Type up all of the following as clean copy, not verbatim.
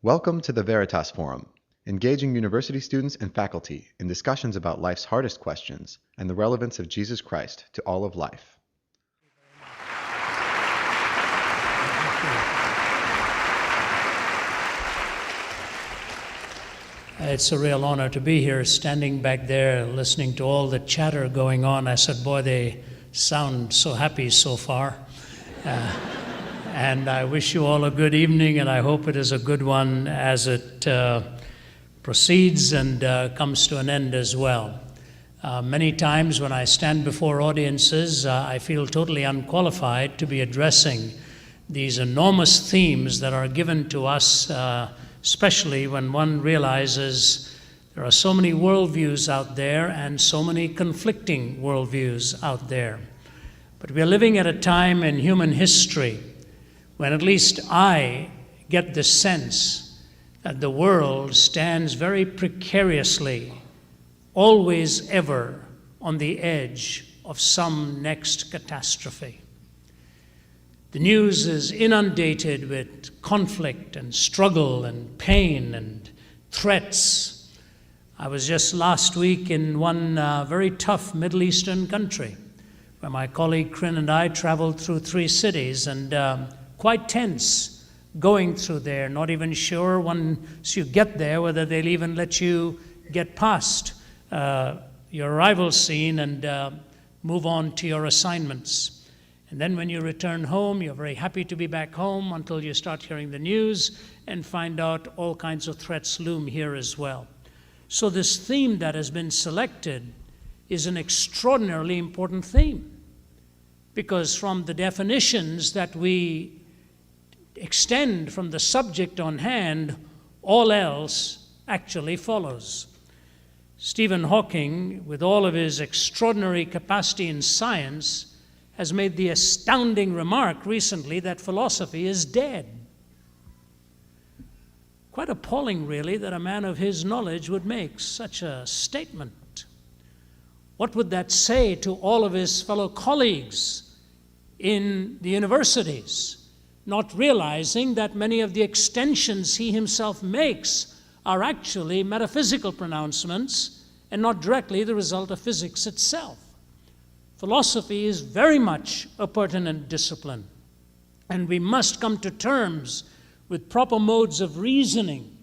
Welcome to the Veritas Forum, engaging university students and faculty in discussions about life's hardest questions and the relevance of Jesus Christ to all of life. It's a real honor to be here, standing back there, listening to all the chatter going on. I said, boy, they sound so happy so far. And I wish you all a good evening, and I hope it is a good one as it proceeds and comes to an end as well. Many times when I stand before audiences, I feel totally unqualified to be addressing these enormous themes that are given to us, especially when one realizes there are so many worldviews out there and so many conflicting worldviews out there. But we are living at a time in human history when at least I get the sense that the world stands very precariously, always ever on the edge of some next catastrophe. The news is inundated with conflict and struggle and pain and threats. I was just last week in one very tough Middle Eastern country where my colleague Kryn and I traveled through 3 cities, and quite tense going through there, not even sure once you get there whether they'll even let you get past your arrival scene and move on to your assignments. And then when you return home, you're very happy to be back home until you start hearing the news and find out all kinds of threats loom here as well. So this theme that has been selected is an extraordinarily important theme, because from the definitions that we extend from the subject on hand, all else actually follows. Stephen Hawking, with all of his extraordinary capacity in science, has made the astounding remark recently that philosophy is dead. Quite appalling, really, that a man of his knowledge would make such a statement. What would that say to all of his fellow colleagues in the universities, not realizing that many of the extensions he himself makes are actually metaphysical pronouncements and not directly the result of physics itself? Philosophy is very much a pertinent discipline, and we must come to terms with proper modes of reasoning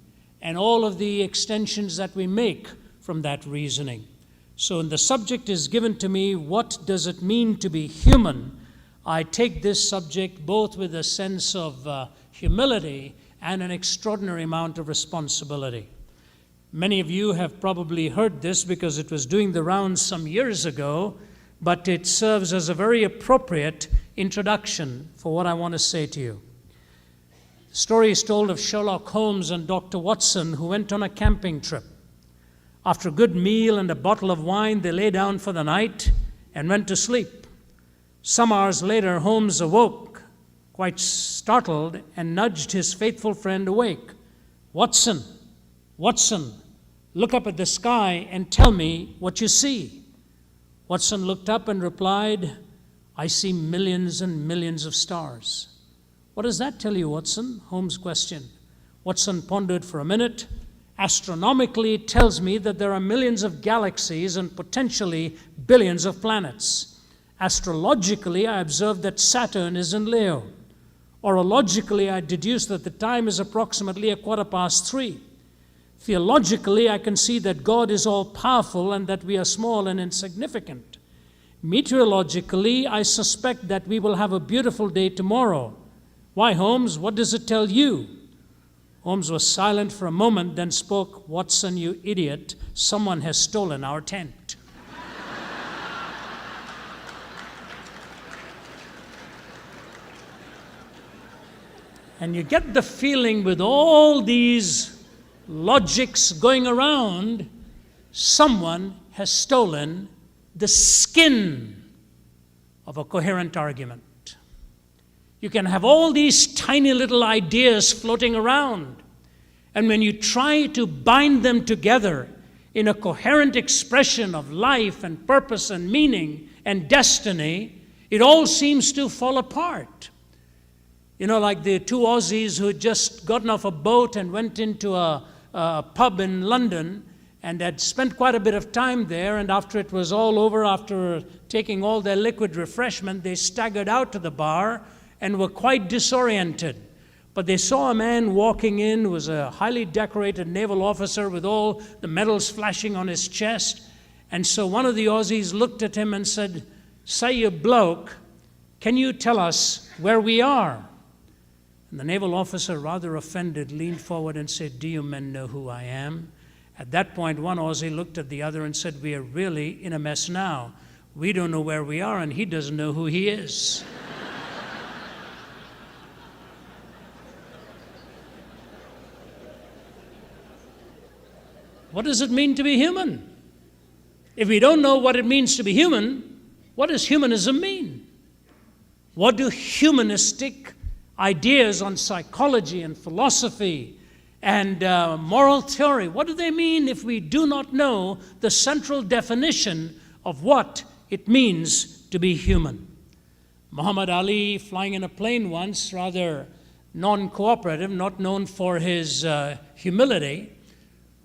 and all of the extensions that we make from that reasoning. So when the subject is given to me, what does it mean to be human? I take this subject both with a sense of humility and an extraordinary amount of responsibility. Many of you have probably heard this because it was doing the rounds some years ago, but it serves as a very appropriate introduction for what I want to say to you. The story is told of Sherlock Holmes and Dr. Watson, who went on a camping trip. After a good meal and a bottle of wine, they lay down for the night and went to sleep. Some hours later, Holmes awoke, quite startled, and nudged his faithful friend awake. Watson, look up at the sky and tell me what you see." Watson looked up and replied, "I see millions and millions of stars." "What does that tell you, Watson?" Holmes questioned. Watson pondered for a minute. "Astronomically, it tells me that there are millions of galaxies and potentially billions of planets. Astrologically, I observe that Saturn is in Leo. Orologically, I deduce that the time is approximately 3:15. Theologically, I can see that God is all-powerful and that we are small and insignificant. Meteorologically, I suspect that we will have a beautiful day tomorrow. Why, Holmes, what does it tell you?" Holmes was silent for a moment, then spoke. "Watson, you idiot, someone has stolen our tent." And you get the feeling with all these logics going around, someone has stolen the skin of a coherent argument. You can have all these tiny little ideas floating around, and when you try to bind them together in a coherent expression of life and purpose and meaning and destiny, it all seems to fall apart. You know, like the two Aussies who had just gotten off a boat and went into a pub in London and had spent quite a bit of time there, and after it was all over, after taking all their liquid refreshment, they staggered out to the bar and were quite disoriented. But they saw a man walking in who was a highly decorated naval officer with all the medals flashing on his chest. And so one of the Aussies looked at him and said, "Say, you bloke, can you tell us where we are?" And the naval officer, rather offended, leaned forward and said, "Do you men know who I am?" At that point, one Aussie looked at the other and said, "We are really in a mess now. We don't know where we are, and he doesn't know who he is." What does it mean to be human? If we don't know what it means to be human, what does humanism mean? What do humanistic ideas on psychology and philosophy and moral theory, what do they mean if we do not know the central definition of what it means to be human? Muhammad Ali, flying in a plane once, rather non-cooperative, not known for his humility,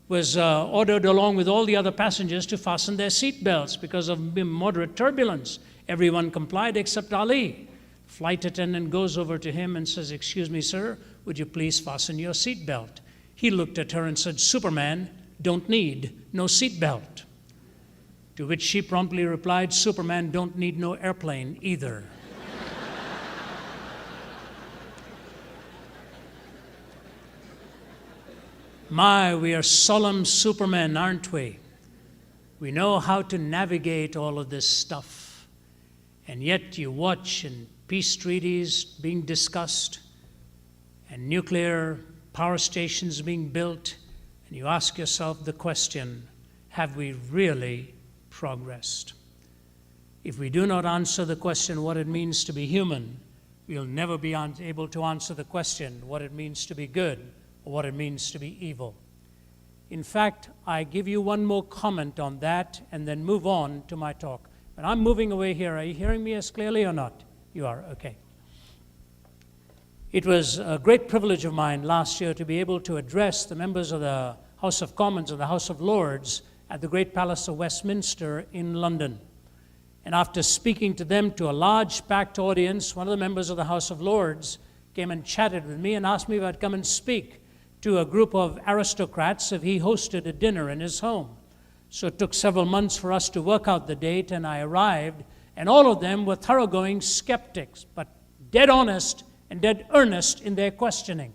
was ordered along with all the other passengers to fasten their seat belts because of moderate turbulence. Everyone complied except Ali. Flight attendant goes over to him and says, "Excuse me, sir, would you please fasten your seat belt?" He looked at her and said, "Superman don't need no seat belt." To which she promptly replied, "Superman don't need no airplane either." My, we are solemn supermen, aren't we? We know how to navigate all of this stuff. And yet you watch and peace treaties being discussed and nuclear power stations being built, and you ask yourself the question, have we really progressed? If we do not answer the question what it means to be human, we'll never be able to answer the question what it means to be good or what it means to be evil. In fact, I give you one more comment on that and then move on to my talk. But I'm moving away here. Are you hearing me as clearly or not? You are, okay. It was a great privilege of mine last year to be able to address the members of the House of Commons and the House of Lords at the Great Palace of Westminster in London. And after speaking to them, to a large packed audience, one of the members of the House of Lords came and chatted with me and asked me if I'd come and speak to a group of aristocrats if he hosted a dinner in his home. So it took several months for us to work out the date, and I arrived, and all of them were thoroughgoing skeptics, but dead honest and dead earnest in their questioning.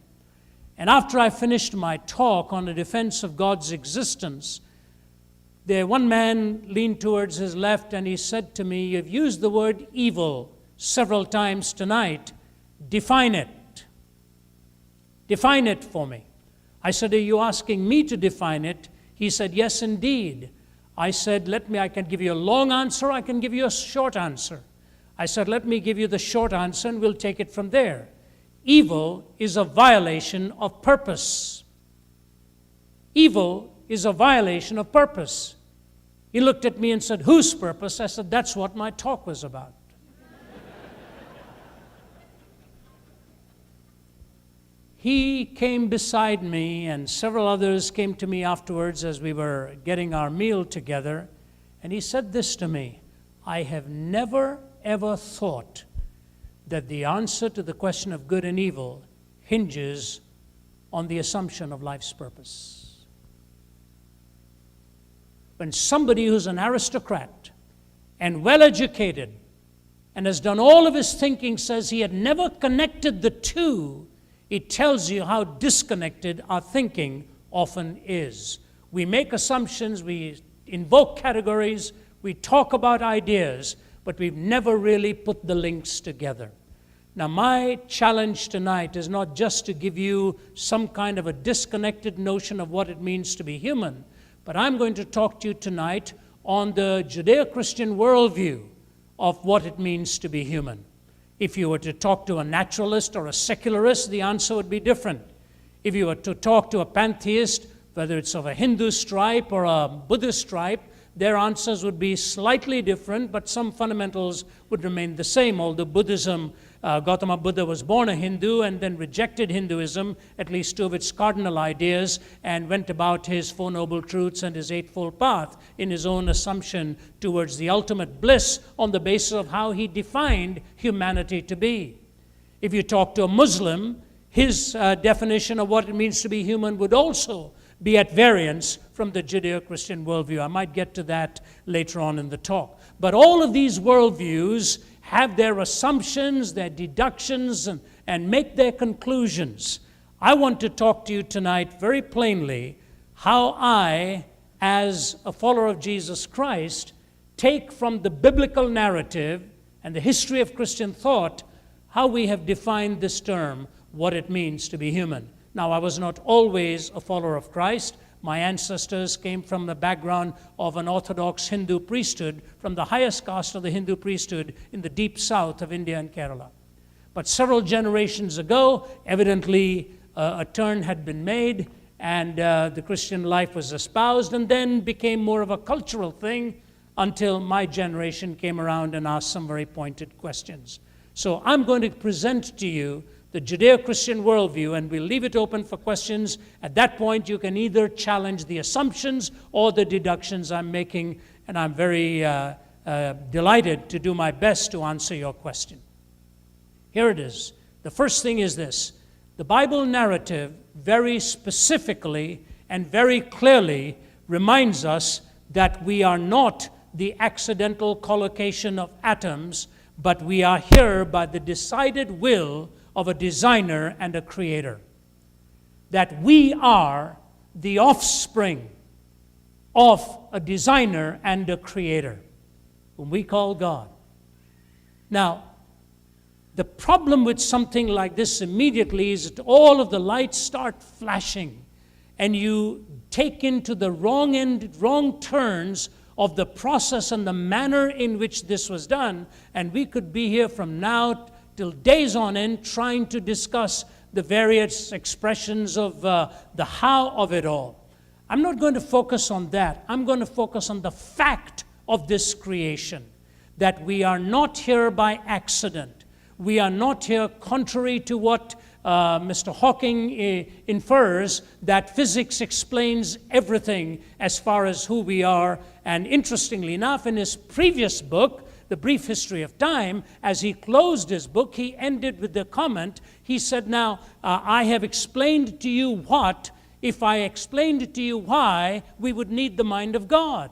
And after I finished my talk on the defense of God's existence, one man leaned towards his left and he said to me, "You've used the word evil several times tonight. Define it. Define it for me." I said, "Are you asking me to define it?" He said, "Yes, indeed." I said, I can give you a long answer, I can give you a short answer. I said, "Let me give you the short answer and we'll take it from there. Evil is a violation of purpose. Evil is a violation of purpose." He looked at me and said, "Whose purpose?" I said, "That's what my talk was about." He came beside me, and several others came to me afterwards as we were getting our meal together, and he said this to me, "I have never, ever thought that the answer to the question of good and evil hinges on the assumption of life's purpose." When somebody who's an aristocrat and well-educated and has done all of his thinking says he had never connected the two, it tells you how disconnected our thinking often is. We make assumptions, we invoke categories, we talk about ideas, but we've never really put the links together. Now, my challenge tonight is not just to give you some kind of a disconnected notion of what it means to be human, but I'm going to talk to you tonight on the Judeo-Christian worldview of what it means to be human. If you were to talk to a naturalist or a secularist, the answer would be different. If you were to talk to a pantheist, whether it's of a Hindu stripe or a Buddhist stripe, their answers would be slightly different, but some fundamentals would remain the same. Although Buddhism, Gautama Buddha was born a Hindu and then rejected Hinduism, at least two of its cardinal ideas, and went about his Four Noble Truths and his Eightfold Path in his own assumption towards the ultimate bliss on the basis of how he defined humanity to be. If you talk to a Muslim, his definition of what it means to be human would also be at variance from the Judeo-Christian worldview. I might get to that later on in the talk. But all of these worldviews have their assumptions, their deductions, and make their conclusions. I want to talk to you tonight very plainly how I, as a follower of Jesus Christ, take from the biblical narrative and the history of Christian thought how we have defined this term, what it means to be human. Now, I was not always a follower of Christ. My ancestors came from the background of an Orthodox Hindu priesthood, from the highest caste of the Hindu priesthood in the deep south of India and Kerala. But several generations ago, evidently a turn had been made, and the Christian life was espoused, and then became more of a cultural thing until my generation came around and asked some very pointed questions. So I'm going to present to you the Judeo-Christian worldview, and we'll leave it open for questions. At that point, you can either challenge the assumptions or the deductions I'm making, and I'm very delighted to do my best to answer your question. Here it is. The first thing is this. The Bible narrative very specifically and very clearly reminds us that we are not the accidental collocation of atoms, but we are here by the decided will of a designer and a creator. That we are the offspring of a designer and a creator, whom we call God. Now, the problem with something like this immediately is that all of the lights start flashing, and you take into the wrong turns of the process and the manner in which this was done, and we could be here from now till days on end trying to discuss the various expressions of the how of it all. I'm not going to focus on that. I'm going to focus on the fact of this creation, that we are not here by accident. We are not here contrary to what Mr. Hawking infers, that physics explains everything as far as who we are. And interestingly enough, in his previous book, The Brief History of Time, as he closed his book, he ended with the comment, he said, now, I have explained to you what, if I explained to you why, we would need the mind of God.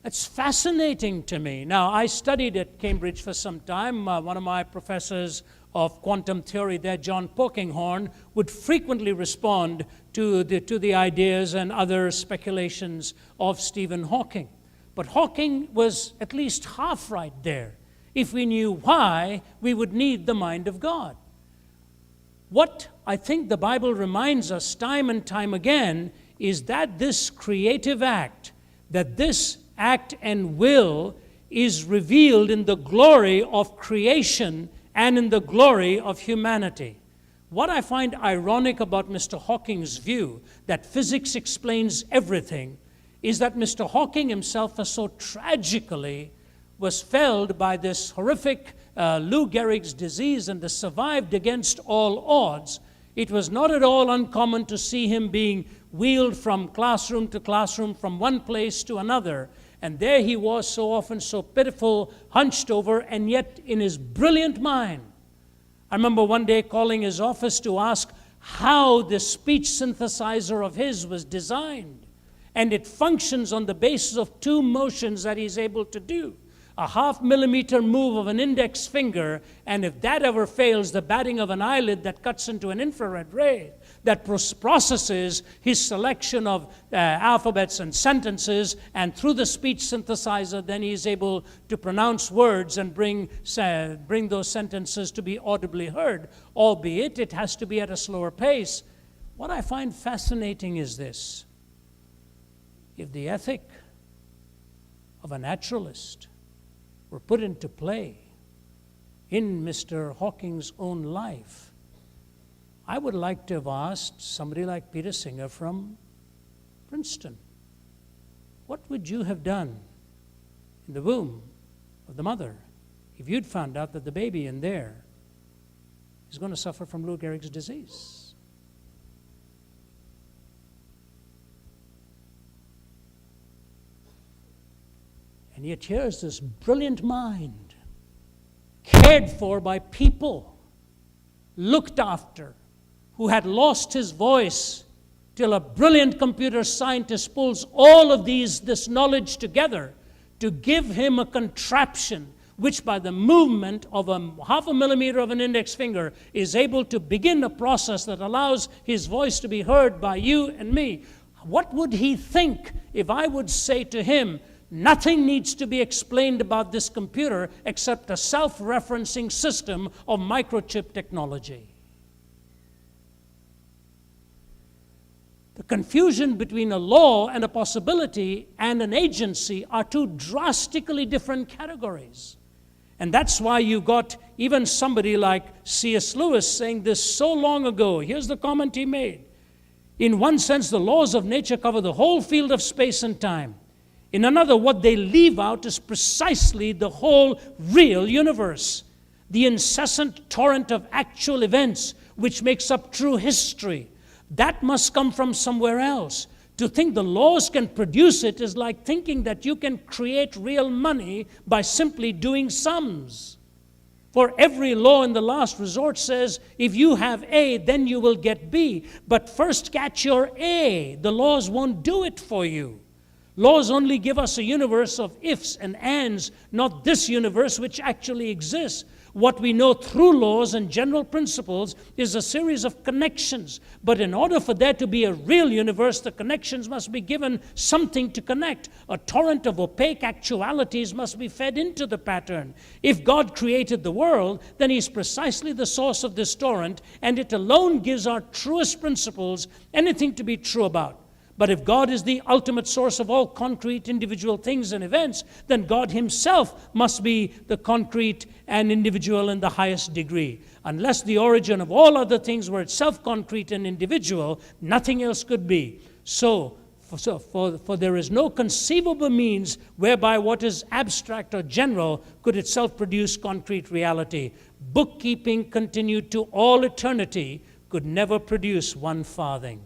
It's fascinating to me. Now, I studied at Cambridge for some time. One of my professors of quantum theory there, John Polkinghorne, would frequently respond to the ideas and other speculations of Stephen Hawking. But Hawking was at least half right there. If we knew why, we would need the mind of God. What I think the Bible reminds us time and time again is that this creative act, that this act and will is revealed in the glory of creation and in the glory of humanity. What I find ironic about Mr. Hawking's view that physics explains everything is that Mr. Hawking himself so tragically was felled by this horrific Lou Gehrig's disease and survived against all odds. It was not at all uncommon to see him being wheeled from classroom to classroom, from one place to another. And there he was, so often so pitiful, hunched over, and yet in his brilliant mind. I remember one day calling his office to ask how this speech synthesizer of his was designed. And it functions on the basis of two motions that he's able to do. A 0.5 millimeter move of an index finger, and if that ever fails, the batting of an eyelid that cuts into an infrared ray that processes his selection of alphabets and sentences, and through the speech synthesizer, then he's able to pronounce words and bring those sentences to be audibly heard, albeit it has to be at a slower pace. What I find fascinating is this. If the ethic of a naturalist were put into play in Mr. Hawking's own life, I would like to have asked somebody like Peter Singer from Princeton, what would you have done in the womb of the mother if you'd found out that the baby in there is going to suffer from Lou Gehrig's disease? And yet here's this brilliant mind, cared for by people, looked after, who had lost his voice, till a brilliant computer scientist pulls all of this knowledge together to give him a contraption which by the movement of a half a millimeter of an index finger is able to begin a process that allows his voice to be heard by you and me. What would he think if I would say to him, nothing needs to be explained about this computer except a self-referencing system of microchip technology? The confusion between a law and a possibility and an agency are two drastically different categories. And that's why you got even somebody like C.S. Lewis saying this so long ago. Here's the comment he made. In one sense, the laws of nature cover the whole field of space and time. In another, what they leave out is precisely the whole real universe, the incessant torrent of actual events which makes up true history. That must come from somewhere else. To think the laws can produce it is like thinking that you can create real money by simply doing sums. For every law in the last resort says, if you have A, then you will get B. But first catch your A. The laws won't do it for you. Laws only give us a universe of ifs and ands, not this universe which actually exists. What we know through laws and general principles is a series of connections. But in order for there to be a real universe, the connections must be given something to connect. A torrent of opaque actualities must be fed into the pattern. If God created the world, then He's precisely the source of this torrent, and it alone gives our truest principles anything to be true about. But if God is the ultimate source of all concrete individual things and events, then God Himself must be the concrete and individual in the highest degree. Unless the origin of all other things were itself concrete and individual, nothing else could be. For there is no conceivable means whereby what is abstract or general could itself produce concrete reality. Bookkeeping continued to all eternity could never produce one farthing.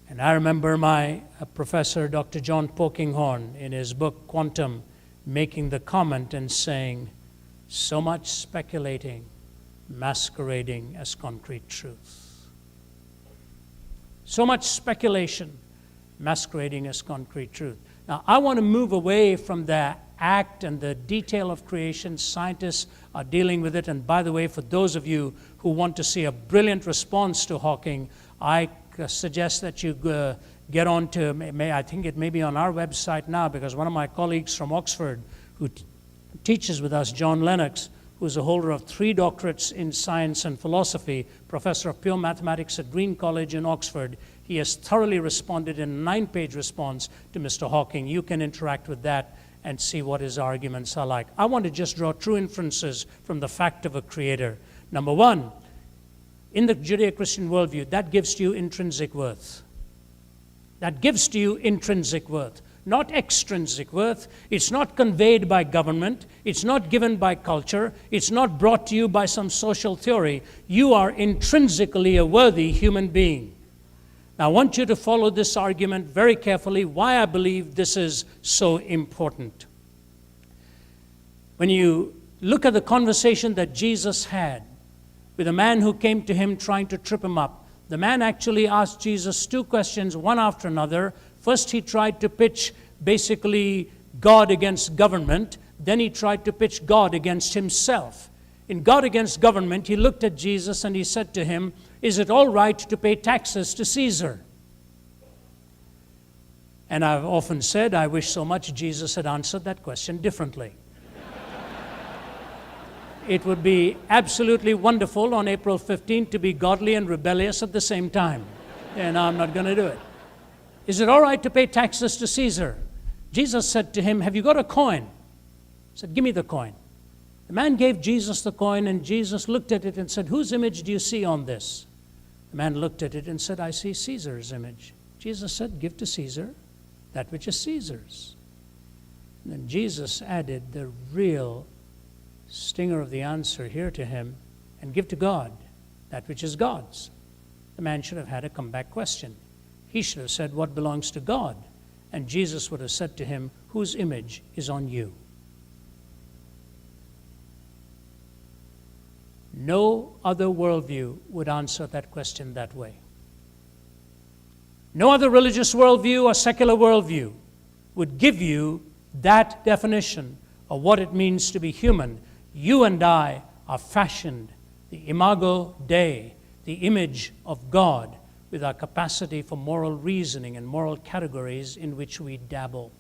And I remember my professor, Dr. John Polkinghorne, in his book Quantum, making the comment and saying, so much speculating masquerading as concrete truth. So much speculation masquerading as concrete truth. Now, I want to move away from the act and the detail of creation. Scientists are dealing with it. And by the way, for those of you who want to see a brilliant response to Hawking, I suggest that you get on to, I think it may be on our website now, because one of my colleagues from Oxford who teaches with us, John Lennox, who's a holder of 3 doctorates in science and philosophy, professor of pure mathematics at Green College in Oxford, he has thoroughly responded in a 9-page response to Mr. Hawking. You can interact with that and see what his arguments are like. I want to just draw true inferences from the fact of a creator. Number one, in the Judeo-Christian worldview, that gives to you intrinsic worth. That gives to you intrinsic worth, not extrinsic worth. It's not conveyed by government. It's not given by culture. It's not brought to you by some social theory. You are intrinsically a worthy human being. Now, I want you to follow this argument very carefully, why I believe this is so important. When you look at the conversation that Jesus had with a man who came to him trying to trip him up, the man actually asked Jesus 2 questions, one after another. First, he tried to pitch basically God against government. Then he tried to pitch God against himself. In God against government, he looked at Jesus and he said to him, is it all right to pay taxes to Caesar? And I've often said, I wish so much Jesus had answered that question differently. It would be absolutely wonderful on April 15th to be godly and rebellious at the same time. And I'm not going to do it. Is it all right to pay taxes to Caesar? Jesus said to him, have you got a coin? He said, give me the coin. The The man gave Jesus the coin, and Jesus looked at it and said, "Whose image do you see on this?" The man looked at it and said, "I see Caesar's image." Jesus said, "Give to Caesar that which is Caesar's." And then Jesus added the real stinger of the answer here to him, "And give to God that which is God's." The man should have had a comeback question. He should have said, "What belongs to God?" And Jesus would have said to him, "Whose image is on you?" No other worldview would answer that question that way. No other religious worldview or secular worldview would give you that definition of what it means to be human. You and I are fashioned, the imago Dei, the image of God, with our capacity for moral reasoning and moral categories in which we dabble.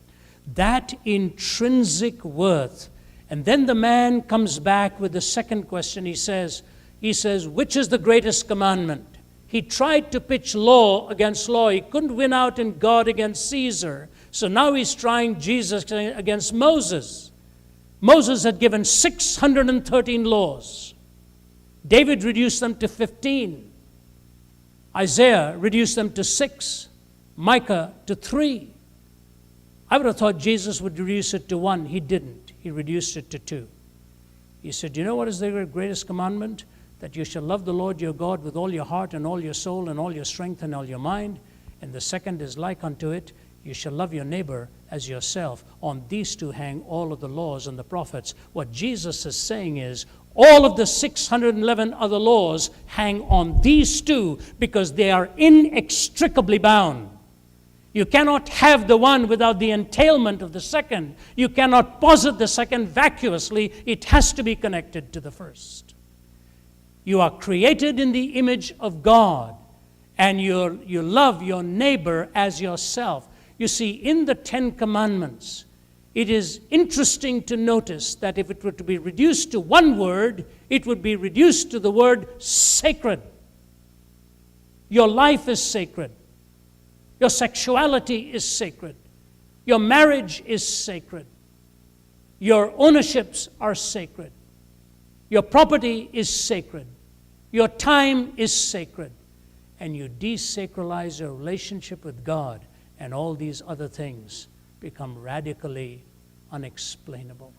That intrinsic worth. And then the man comes back with the second question. He says, "Which is the greatest commandment?" He tried to pitch law against law. He couldn't win out in God against Caesar. So now he's trying Jesus against Moses. Moses had given 613 laws. David reduced them to 15. Isaiah reduced them to 6. Micah to 3. I would have thought Jesus would reduce it to 1. He didn't. He reduced it to 2. He said, "You know what is the greatest commandment? That you shall love the Lord your God with all your heart and all your soul and all your strength and all your mind. And the second is like unto it, you shall love your neighbor as yourself. On these two hang all of the laws and the prophets." What Jesus is saying is, all of the 611 other laws hang on these two because they are inextricably bound. You cannot have the one without the entailment of the second. You cannot posit the second vacuously. It has to be connected to the first. You are created in the image of God, and you love your neighbor as yourself. You see, in the 10 Commandments, it is interesting to notice that if it were to be reduced to one word, it would be reduced to the word sacred. Your life is sacred. Your sexuality is sacred. Your marriage is sacred. Your ownerships are sacred. Your property is sacred. Your time is sacred. And you desacralize your relationship with God, and all these other things become radically unexplainable.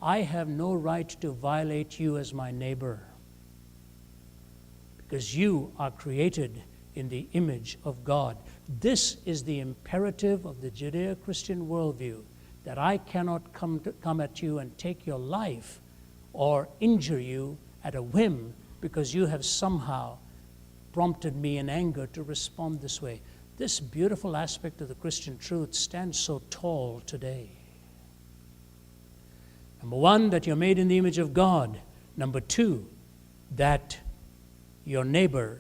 I have no right to violate you as my neighbor because you are created in the image of God. This is the imperative of the Judeo-Christian worldview, that I cannot come at you and take your life or injure you at a whim because you have somehow prompted me in anger to respond this way. This beautiful aspect of the Christian truth stands so tall today. Number one, that you're made in the image of God. Number two, that your neighbor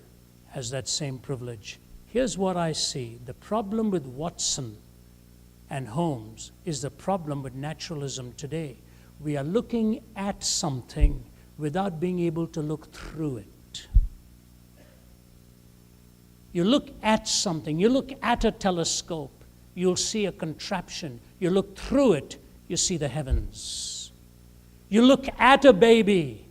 has that same privilege. Here's what I see. The problem with Watson and Holmes is the problem with naturalism today. We are looking at something without being able to look through it. You look at something, you look at a telescope, you'll see a contraption. You look through it, you see the heavens. You look at a baby,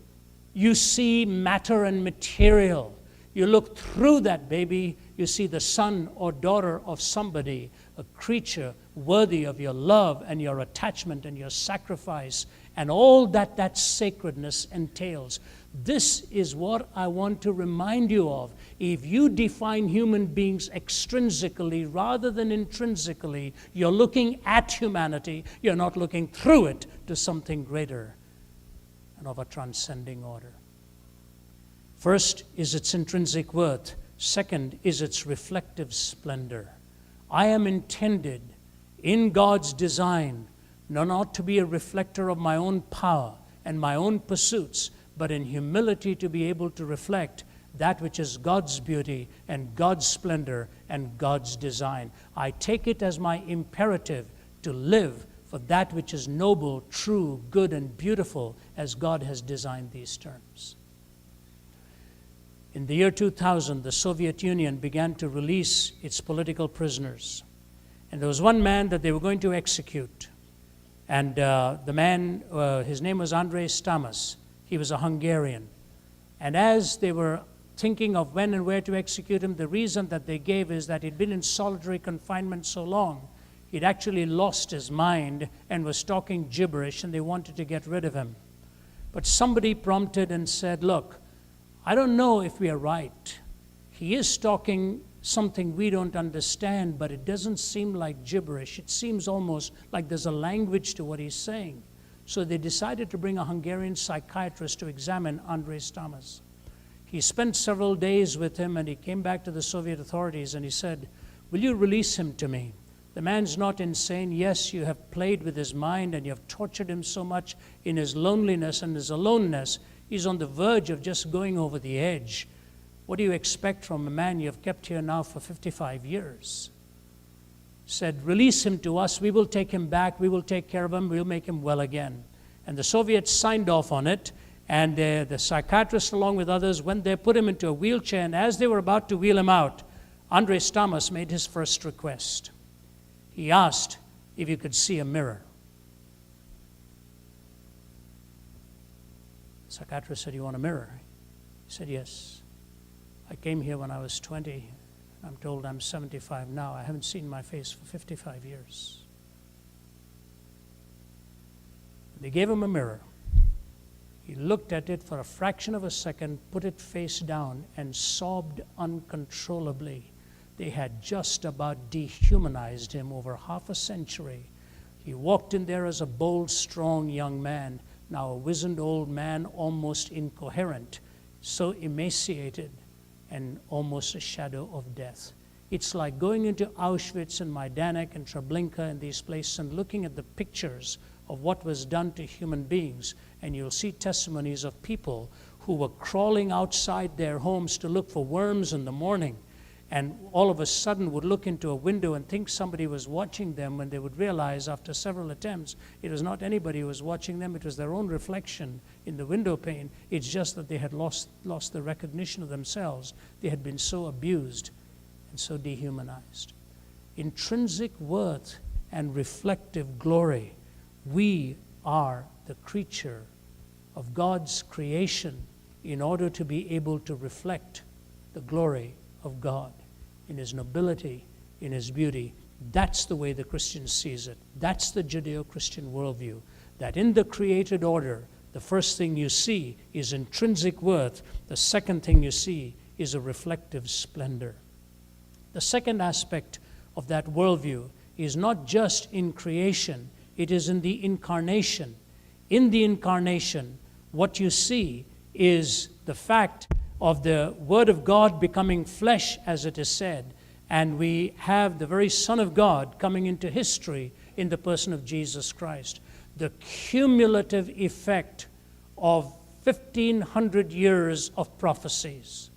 you see matter and material. You look through that baby, you see the son or daughter of somebody, a creature worthy of your love and your attachment and your sacrifice and all that that sacredness entails. This is what I want to remind you of. If you define human beings extrinsically rather than intrinsically, you're looking at humanity, you're not looking through it to something greater and of a transcending order. First is its intrinsic worth. Second is its reflective splendor. I am intended in God's design not to be a reflector of my own power and my own pursuits, but in humility to be able to reflect that which is God's beauty and God's splendor and God's design. I take it as my imperative to live for that which is noble, true, good, and beautiful as God has designed these terms. In the year 2000, the Soviet Union began to release its political prisoners. And there was one man that they were going to execute. And the man, his name was Andrei Stamas. He was a Hungarian. And as they were thinking of when and where to execute him, the reason that they gave is that he'd been in solitary confinement so long, he'd actually lost his mind and was talking gibberish, and they wanted to get rid of him. But somebody prompted and said, look, I don't know if we are right. He is talking something we don't understand, but it doesn't seem like gibberish. It seems almost like there's a language to what he's saying. So they decided to bring a Hungarian psychiatrist to examine Andrei Stamas. He spent several days with him, and he came back to the Soviet authorities and he said, will you release him to me? The man's not insane. Yes, you have played with his mind and you have tortured him so much in his loneliness and his aloneness. He's on the verge of just going over the edge. What do you expect from a man you have kept here now for 55 years? Said, release him to us. We will take him back. We will take care of him. We'll make him well again. And the Soviets signed off on it. And the psychiatrist, along with others, went there, put him into a wheelchair. And as they were about to wheel him out, Andrei Stamas made his first request. He asked if he could see a mirror. The psychiatrist said, you want a mirror? He said, yes. I came here when I was 20. I'm told I'm 75 now. I haven't seen my face for 55 years. They gave him a mirror. He looked at it for a fraction of a second, put it face down, and sobbed uncontrollably. They had just about dehumanized him over half a century. He walked in there as a bold, strong young man, now a wizened old man, almost incoherent, so emaciated, and almost a shadow of death. It's like going into Auschwitz and Majdanek and Treblinka and these places and looking at the pictures of what was done to human beings, and you'll see testimonies of people who were crawling outside their homes to look for worms in the morning, and all of a sudden would look into a window and think somebody was watching them, when they would realize after several attempts it was not anybody who was watching them, it was their own reflection in the window pane. It's just that they had lost the recognition of themselves. They had been so abused and so dehumanized. Intrinsic worth and reflective glory. We are the creature of God's creation in order to be able to reflect the glory of God in His nobility, in His beauty. That's the way the Christian sees it. That's the Judeo-Christian worldview, that in the created order, the first thing you see is intrinsic worth. The second thing you see is a reflective splendor. The second aspect of that worldview is not just in creation, it is in the incarnation. In the incarnation, what you see is the fact of the Word of God becoming flesh, as it is said, and we have the very Son of God coming into history in the person of Jesus Christ. The cumulative effect of 1,500 years of prophecies,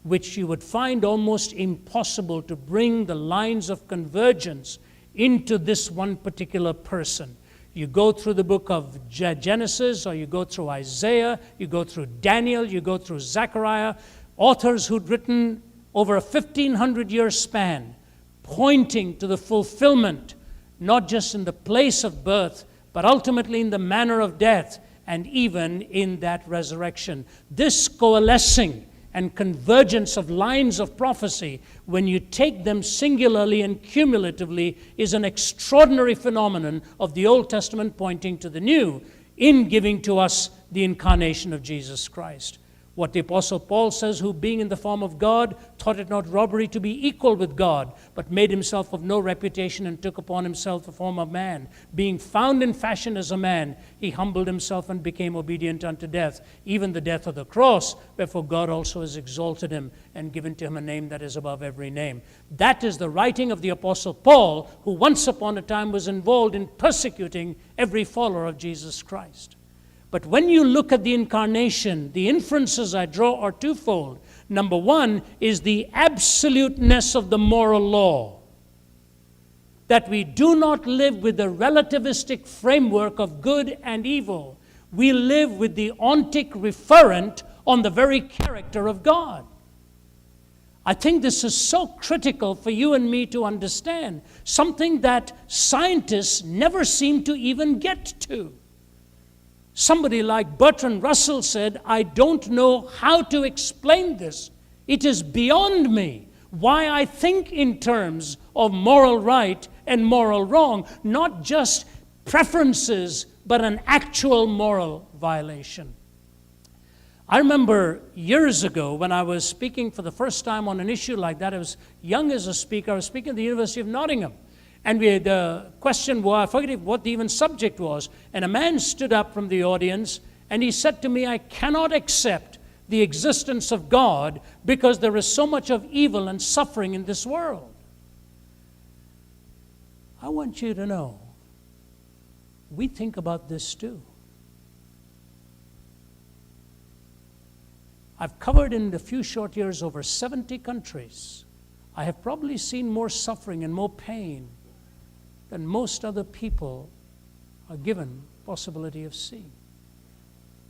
which you would find almost impossible to bring the lines of convergence into this one particular person. You go through the book of Genesis, or you go through Isaiah, you go through Daniel, you go through Zachariah, authors who'd written over a 1,500-year span, pointing to the fulfillment, not just in the place of birth, but ultimately in the manner of death, and even in that resurrection. This coalescing and convergence of lines of prophecy, when you take them singularly and cumulatively, is an extraordinary phenomenon of the Old Testament pointing to the New in giving to us the incarnation of Jesus Christ. What the Apostle Paul says, who being in the form of God, thought it not robbery to be equal with God, but made himself of no reputation and took upon himself the form of man. Being found in fashion as a man, he humbled himself and became obedient unto death, even the death of the cross, wherefore God also has exalted him and given to him a name that is above every name. That is the writing of the Apostle Paul, who once upon a time was involved in persecuting every follower of Jesus Christ. But when you look at the incarnation, the inferences I draw are twofold. Number one is the absoluteness of the moral law. That we do not live with the relativistic framework of good and evil. We live with the ontic referent on the very character of God. I think this is so critical for you and me to understand, something that scientists never seem to even get to. Somebody like Bertrand Russell said, I don't know how to explain this. It is beyond me why I think in terms of moral right and moral wrong, not just preferences, but an actual moral violation. I remember years ago when I was speaking for the first time on an issue like that. I was young as a speaker. I was speaking at the University of Nottingham. And the question was, I forget what the even subject was, and a man stood up from the audience and he said to me, I cannot accept the existence of God because there is so much of evil and suffering in this world. I want you to know, we think about this too. I've covered in a few short years over 70 countries. I have probably seen more suffering and more pain than most other people are given possibility of seeing.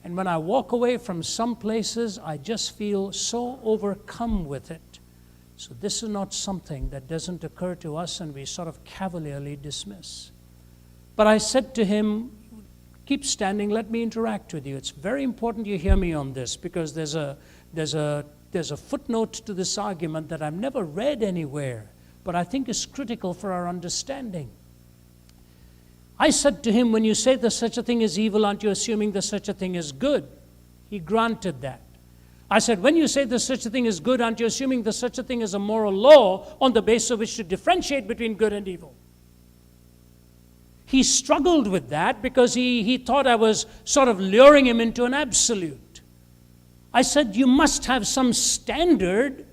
And when I walk away from some places, I just feel so overcome with it. So this is not something that doesn't occur to us and we sort of cavalierly dismiss. But I said to him, keep standing, let me interact with you. It's very important you hear me on this, because there's a footnote to this argument that I've never read anywhere, but I think is critical for our understanding. I said to him, when you say there's such a thing as evil, aren't you assuming there's such a thing as good? He granted that. I said, when you say there's such a thing as good, aren't you assuming there's such a thing as a moral law on the basis of which to differentiate between good and evil? He struggled with that because he thought I was sort of luring him into an absolute. I said, you must have some standard,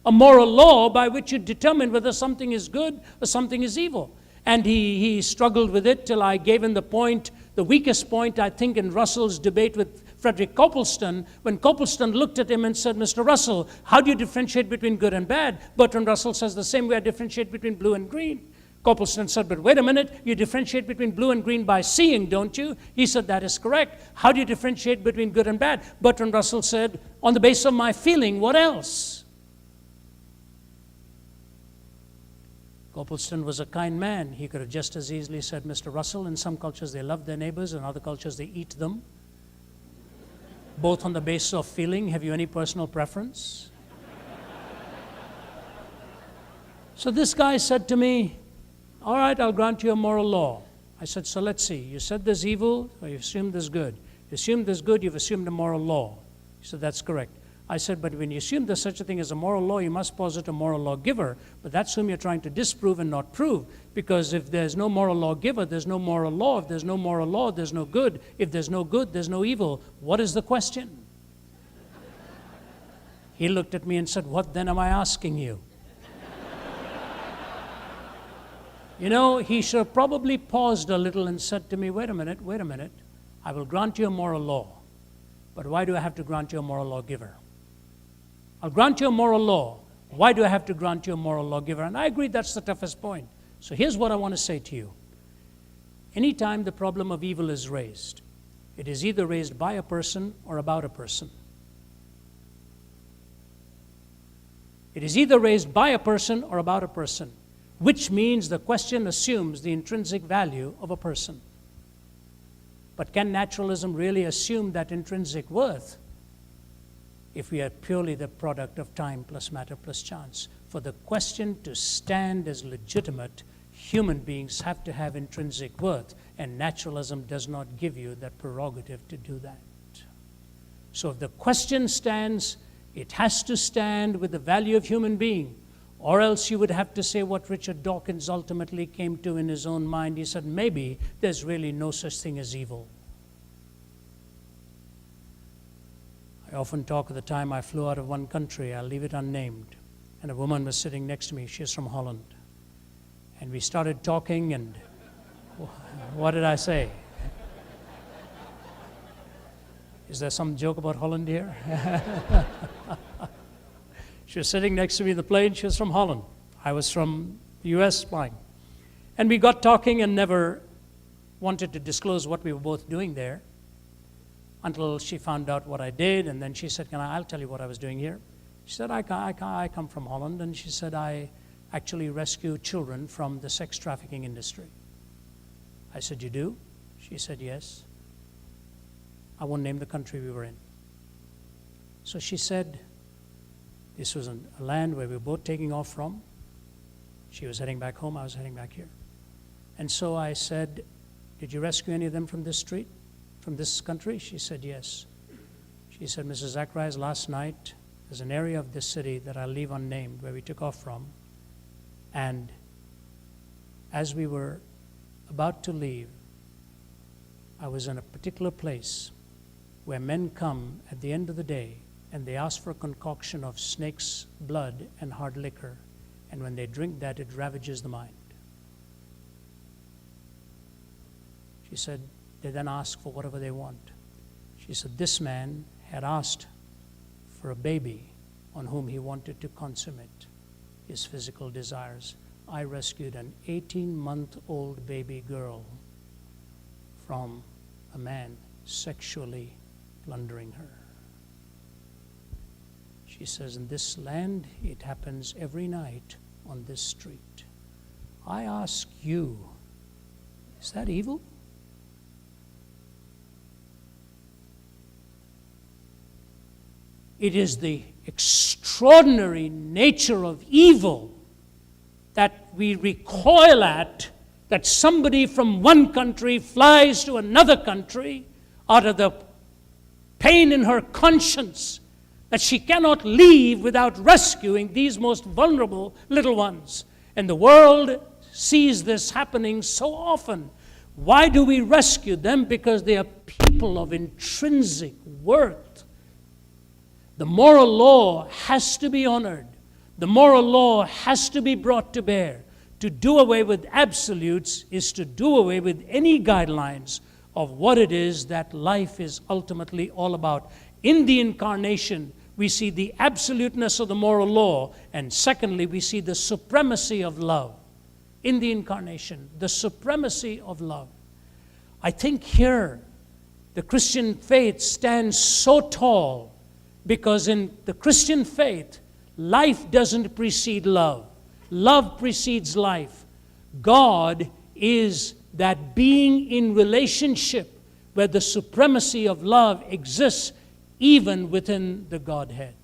a moral law by which you determine whether something is good or something is evil. And he struggled with it till I gave him the point, the weakest point, I think, in Russell's debate with Frederick Copleston, when Copleston looked at him and said, Mr. Russell, how do you differentiate between good and bad? Bertrand Russell says the same way I differentiate between blue and green. Copleston said, but wait a minute, you differentiate between blue and green by seeing, don't you? He said, that is correct. How do you differentiate between good and bad? Bertrand Russell said, on the basis of my feeling, what else? Copleston was a kind man. He could have just as easily said, Mr. Russell, in some cultures they love their neighbors, in other cultures they eat them. Both on the basis of feeling. Have you any personal preference? So this guy said to me, all right, I'll grant you a moral law. I said, so let's see. You said there's evil, or you assumed there's good. You assumed there's good, you've assumed a moral law. He said, that's correct. I said, but when you assume there's such a thing as a moral law, you must posit a moral lawgiver. But that's whom you're trying to disprove and not prove. Because if there's no moral lawgiver, there's no moral law. If there's no moral law, there's no good. If there's no good, there's no evil. What is the question? He looked at me and said, what then am I asking you? You know, he should have probably paused a little and said to me, wait a minute. I will grant you a moral law. But why do I have to grant you a moral lawgiver? I'll grant you a moral law. Why do I have to grant you a moral lawgiver? And I agree that's the toughest point. So here's what I want to say to you. Anytime the problem of evil is raised, it is either raised by a person or about a person. It is either raised by a person or about a person, which means the question assumes the intrinsic value of a person. But can naturalism really assume that intrinsic worth if we are purely the product of time plus matter plus chance? For the question to stand as legitimate, human beings have to have intrinsic worth, and naturalism does not give you that prerogative to do that. So if the question stands, it has to stand with the value of human being, or else you would have to say what Richard Dawkins ultimately came to in his own mind. He said, maybe there's really no such thing as evil. I often talk of the time I flew out of one country, I'll leave it unnamed, and a woman was sitting next to me. She's from Holland. And we started talking, and what did I say? Is there some joke about Holland here? She was sitting next to me in the plane. She was from Holland. I was from the US flying. And we got talking and never wanted to disclose what we were both doing there, until she found out what I did, and then she said, I'll tell you what I was doing here. She said, I come from Holland, and she said, I actually rescue children from the sex trafficking industry. I said, you do? She said, yes. I won't name the country we were in. So she said, this was a land where we were both taking off from. She was heading back home, I was heading back here. And so I said, did you rescue any of them from this street, from this country? She said, yes. She said, Mrs. Zacharias, last night, there's an area of this city that I'll leave unnamed where we took off from. And as we were about to leave, I was in a particular place where men come at the end of the day and they ask for a concoction of snake's blood and hard liquor. And when they drink that, it ravages the mind. She said, they then ask for whatever they want. She said, this man had asked for a baby on whom he wanted to consummate his physical desires. I rescued an 18-month-old baby girl from a man sexually plundering her. She says, in this land, it happens every night on this street. I ask you, is that evil? It is the extraordinary nature of evil that we recoil at, that somebody from one country flies to another country out of the pain in her conscience that she cannot leave without rescuing these most vulnerable little ones. And the world sees this happening so often. Why do we rescue them? Because they are people of intrinsic worth. The moral law has to be honored. The moral law has to be brought to bear. To do away with absolutes is to do away with any guidelines of what it is that life is ultimately all about. In the incarnation, we see the absoluteness of the moral law, and secondly, we see the supremacy of love. In the incarnation, the supremacy of love. I think here the Christian faith stands so tall because in the Christian faith, life doesn't precede love. Love precedes life. God is that being in relationship where the supremacy of love exists even within the Godhead.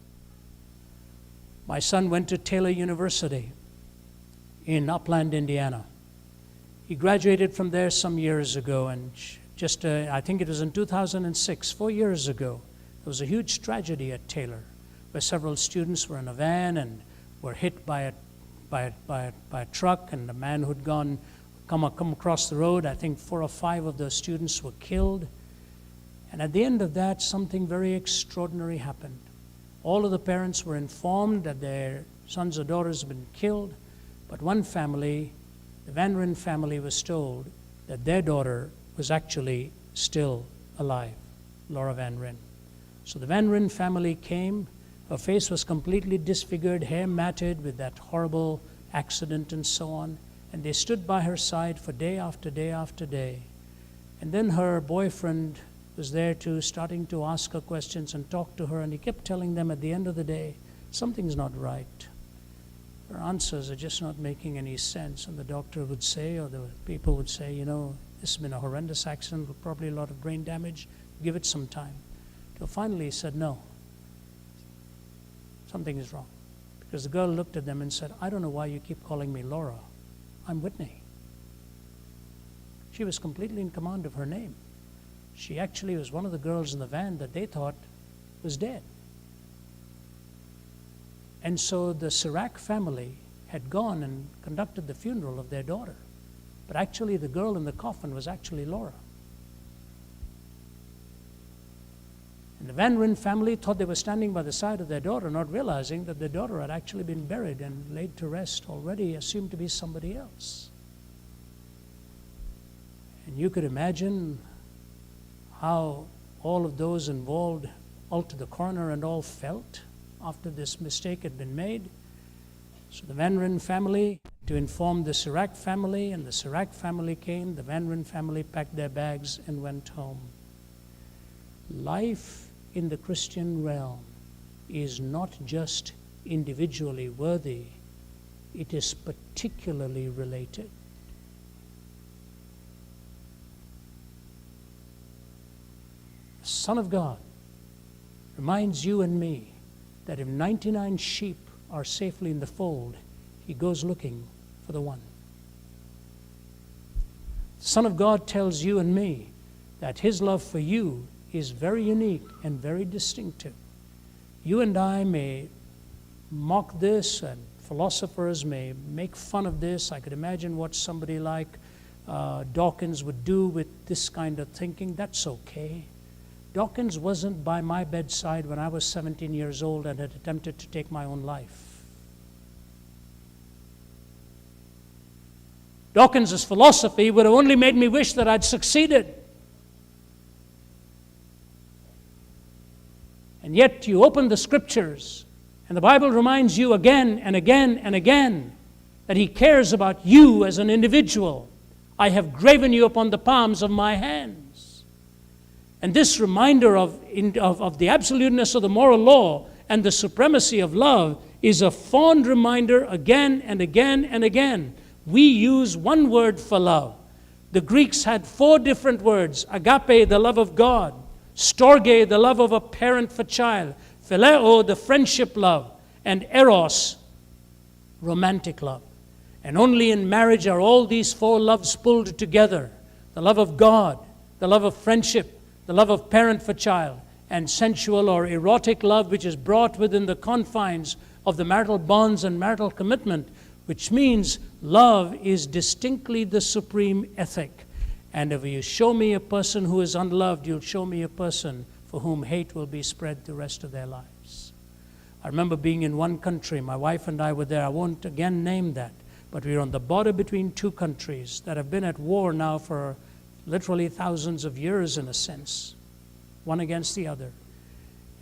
My son went to Taylor University in Upland, Indiana. He graduated from there some years ago, and I think it was in 2006, 4 years ago, there was a huge tragedy at Taylor where several students were in a van and were hit by a truck, and the man who'd come across the road, I think 4 or 5 of the students were killed. And at the end of that, something very extraordinary happened. All of the parents were informed that their sons or daughters had been killed, but one family, the Van Ryn family, was told that their daughter was actually still alive, Laura Van Ryn. So the Van Ryn family came. Her face was completely disfigured, hair matted with that horrible accident and so on. And they stood by her side for day after day after day. And then her boyfriend was there too, starting to ask her questions and talk to her. And he kept telling them at the end of the day, something's not right. Her answers are just not making any sense. And the doctor would say, or the people would say, this has been a horrendous accident with probably a lot of brain damage. Give it some time. Till finally he said, no. Something is wrong. Because the girl looked at them and said, I don't know why you keep calling me Laura. I'm Whitney. She was completely in command of her name. She actually was one of the girls in the van that they thought was dead. And so the Sirac family had gone and conducted the funeral of their daughter. But actually the girl in the coffin was actually Laura. And the Van Ryn family thought they were standing by the side of their daughter, not realizing that their daughter had actually been buried and laid to rest already, assumed to be somebody else. And you could imagine how all of those involved, all to the coroner and all, felt after this mistake had been made. So the Van Ryn family to inform the Sirac family, and the Sirac family came. The Van Ryn family packed their bags and went home. Life in the Christian realm is not just individually worthy, it is particularly related. The Son of God reminds you and me that if 99 sheep are safely in the fold, he goes looking for the one. The Son of God tells you and me that his love for you is very unique and very distinctive. You and I may mock this, and philosophers may make fun of this. I could imagine what somebody like Dawkins would do with this kind of thinking. That's okay. Dawkins wasn't by my bedside when I was 17 years old and had attempted to take my own life. Dawkins's philosophy would have only made me wish that I'd succeeded. And yet you open the scriptures, and the Bible reminds you again and again and again that he cares about you as an individual. I have graven you upon the palms of my hands. And this reminder of the absoluteness of the moral law and the supremacy of love is a fond reminder again and again and again. We use one word for love. The Greeks had 4 different words: agape, the love of God; storge, the love of a parent for child; phileo, the friendship love; and eros, romantic love. And only in marriage are all these 4 loves pulled together: the love of God, the love of friendship, the love of parent for child, and sensual or erotic love, which is brought within the confines of the marital bonds and marital commitment, which means love is distinctly the supreme ethic. And if you show me a person who is unloved, you'll show me a person for whom hate will be spread the rest of their lives. I remember being in one country. My wife and I were there. I won't again name that. But we were on the border between 2 countries that have been at war now for literally thousands of years, in a sense, one against the other.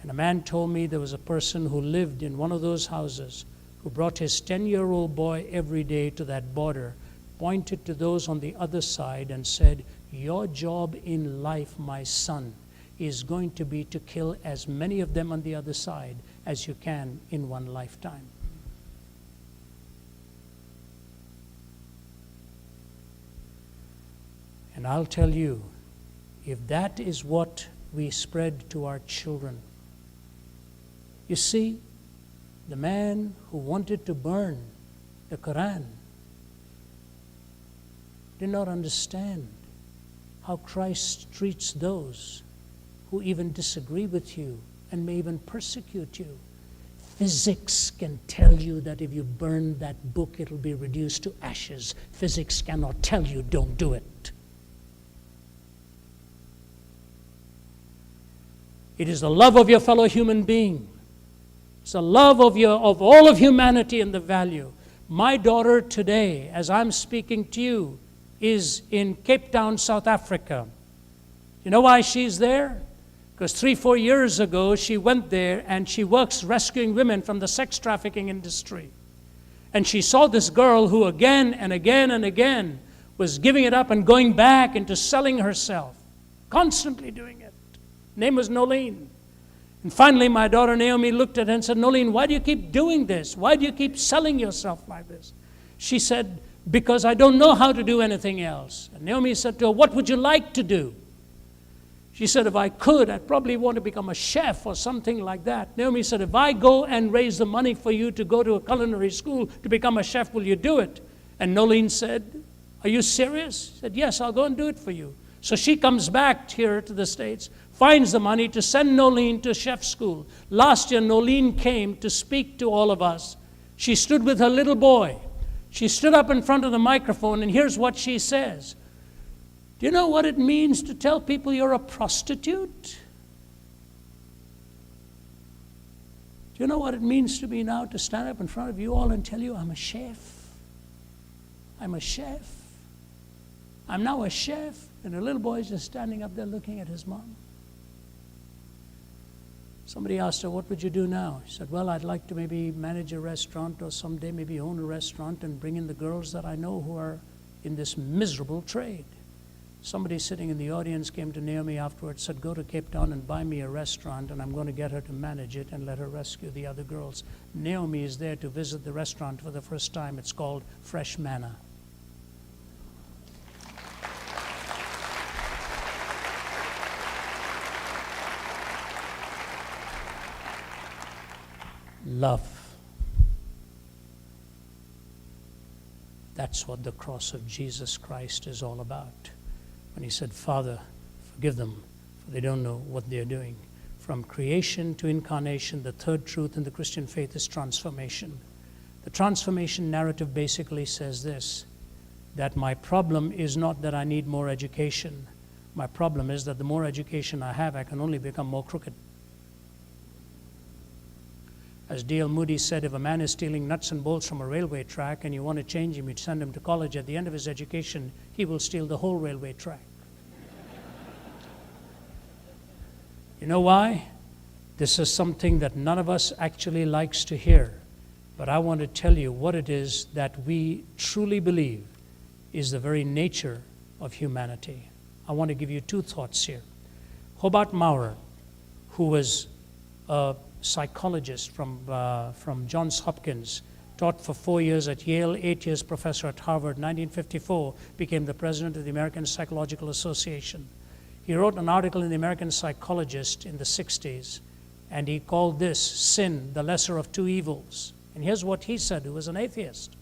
And a man told me there was a person who lived in one of those houses who brought his 10-year-old boy every day to that border, pointed to those on the other side and said, "Your job in life, my son, is going to be to kill as many of them on the other side as you can in one lifetime." And I'll tell you, if that is what we spread to our children, you see, the man who wanted to burn the Quran did not understand how Christ treats those who even disagree with you and may even persecute you. Physics can tell you that if you burn that book, it'll be reduced to ashes. Physics cannot tell you don't do it. It is the love of your fellow human being. It's the love of all of humanity and the value. My daughter today, as I'm speaking to you, is in Cape Town, South Africa. You know why she's there? Because 3-4 years ago, she went there and she works rescuing women from the sex trafficking industry. And she saw this girl who again and again and again was giving it up and going back into selling herself, constantly doing it. Name was Nolene. And finally, my daughter Naomi looked at her and said, "Nolene, why do you keep doing this? Why do you keep selling yourself like this?" She said, "Because I don't know how to do anything else." And Naomi said to her, "What would you like to do?" She said, "If I could, I'd probably want to become a chef or something like that." Naomi said, "If I go and raise the money for you to go to a culinary school to become a chef, will you do it?" And Nolene said, "Are you serious?" She said, "Yes, I'll go and do it for you." So she comes back here to the States, finds the money to send Nolene to chef school. Last year, Nolene came to speak to all of us. She stood with her little boy. She stood up in front of the microphone, and here's what she says. "Do you know what it means to tell people you're a prostitute? Do you know what it means to me now to stand up in front of you all and tell you I'm a chef? I'm a chef. I'm now a chef." And the little boy is just standing up there looking at his mom. Somebody asked her, "What would you do now?" She said, "Well, I'd like to maybe manage a restaurant or someday maybe own a restaurant and bring in the girls that I know who are in this miserable trade." Somebody sitting in the audience came to Naomi afterwards, said, go to Cape Town and buy me a restaurant, and I'm going to get her to manage it and let her rescue the other girls. Naomi is there to visit the restaurant for the first time. It's called Fresh Manna. Love. That's what the cross of Jesus Christ is all about. When he said, Father, forgive them, for they don't know what they're doing. From creation to incarnation, the third truth in the Christian faith is transformation. The transformation narrative basically says this, that my problem is not that I need more education. My problem is that the more education I have, I can only become more crooked. As D.L. Moody said, if a man is stealing nuts and bolts from a railway track and you want to change him, you'd send him to college. At the end of his education, he will steal the whole railway track. You know why? This is something that none of us actually likes to hear. But I want to tell you what it is that we truly believe is the very nature of humanity. I want to give you two thoughts here. Hobart Maurer, who was a psychologist from Johns Hopkins, taught for 4 years at Yale, 8 years professor at Harvard, 1954 became the president of the American Psychological Association. He wrote an article in the American Psychologist in the 60s, and he called this sin, the lesser of two evils. And here's what he said, who was an atheist.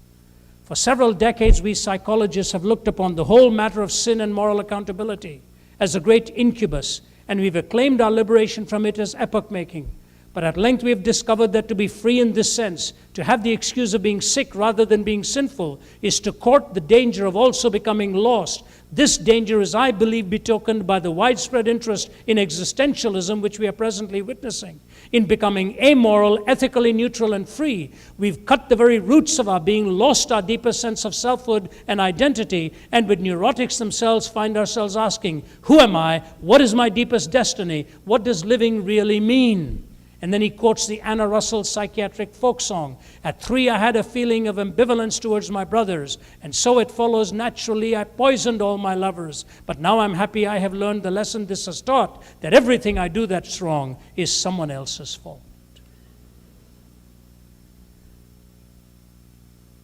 For several decades, we psychologists have looked upon the whole matter of sin and moral accountability as a great incubus, and we've acclaimed our liberation from it as epoch-making. But at length we have discovered that to be free in this sense, to have the excuse of being sick rather than being sinful, is to court the danger of also becoming lost. This danger is, I believe, betokened by the widespread interest in existentialism which we are presently witnessing. In becoming amoral, ethically neutral, and free, we've cut the very roots of our being, lost our deepest sense of selfhood and identity, and with neurotics themselves find ourselves asking, who am I? What is my deepest destiny? What does living really mean? And then he quotes the Anna Russell psychiatric folk song. At 3, I had a feeling of ambivalence towards my brothers, and so it follows naturally I poisoned all my lovers. But now I'm happy I have learned the lesson this has taught, that everything I do that's wrong is someone else's fault.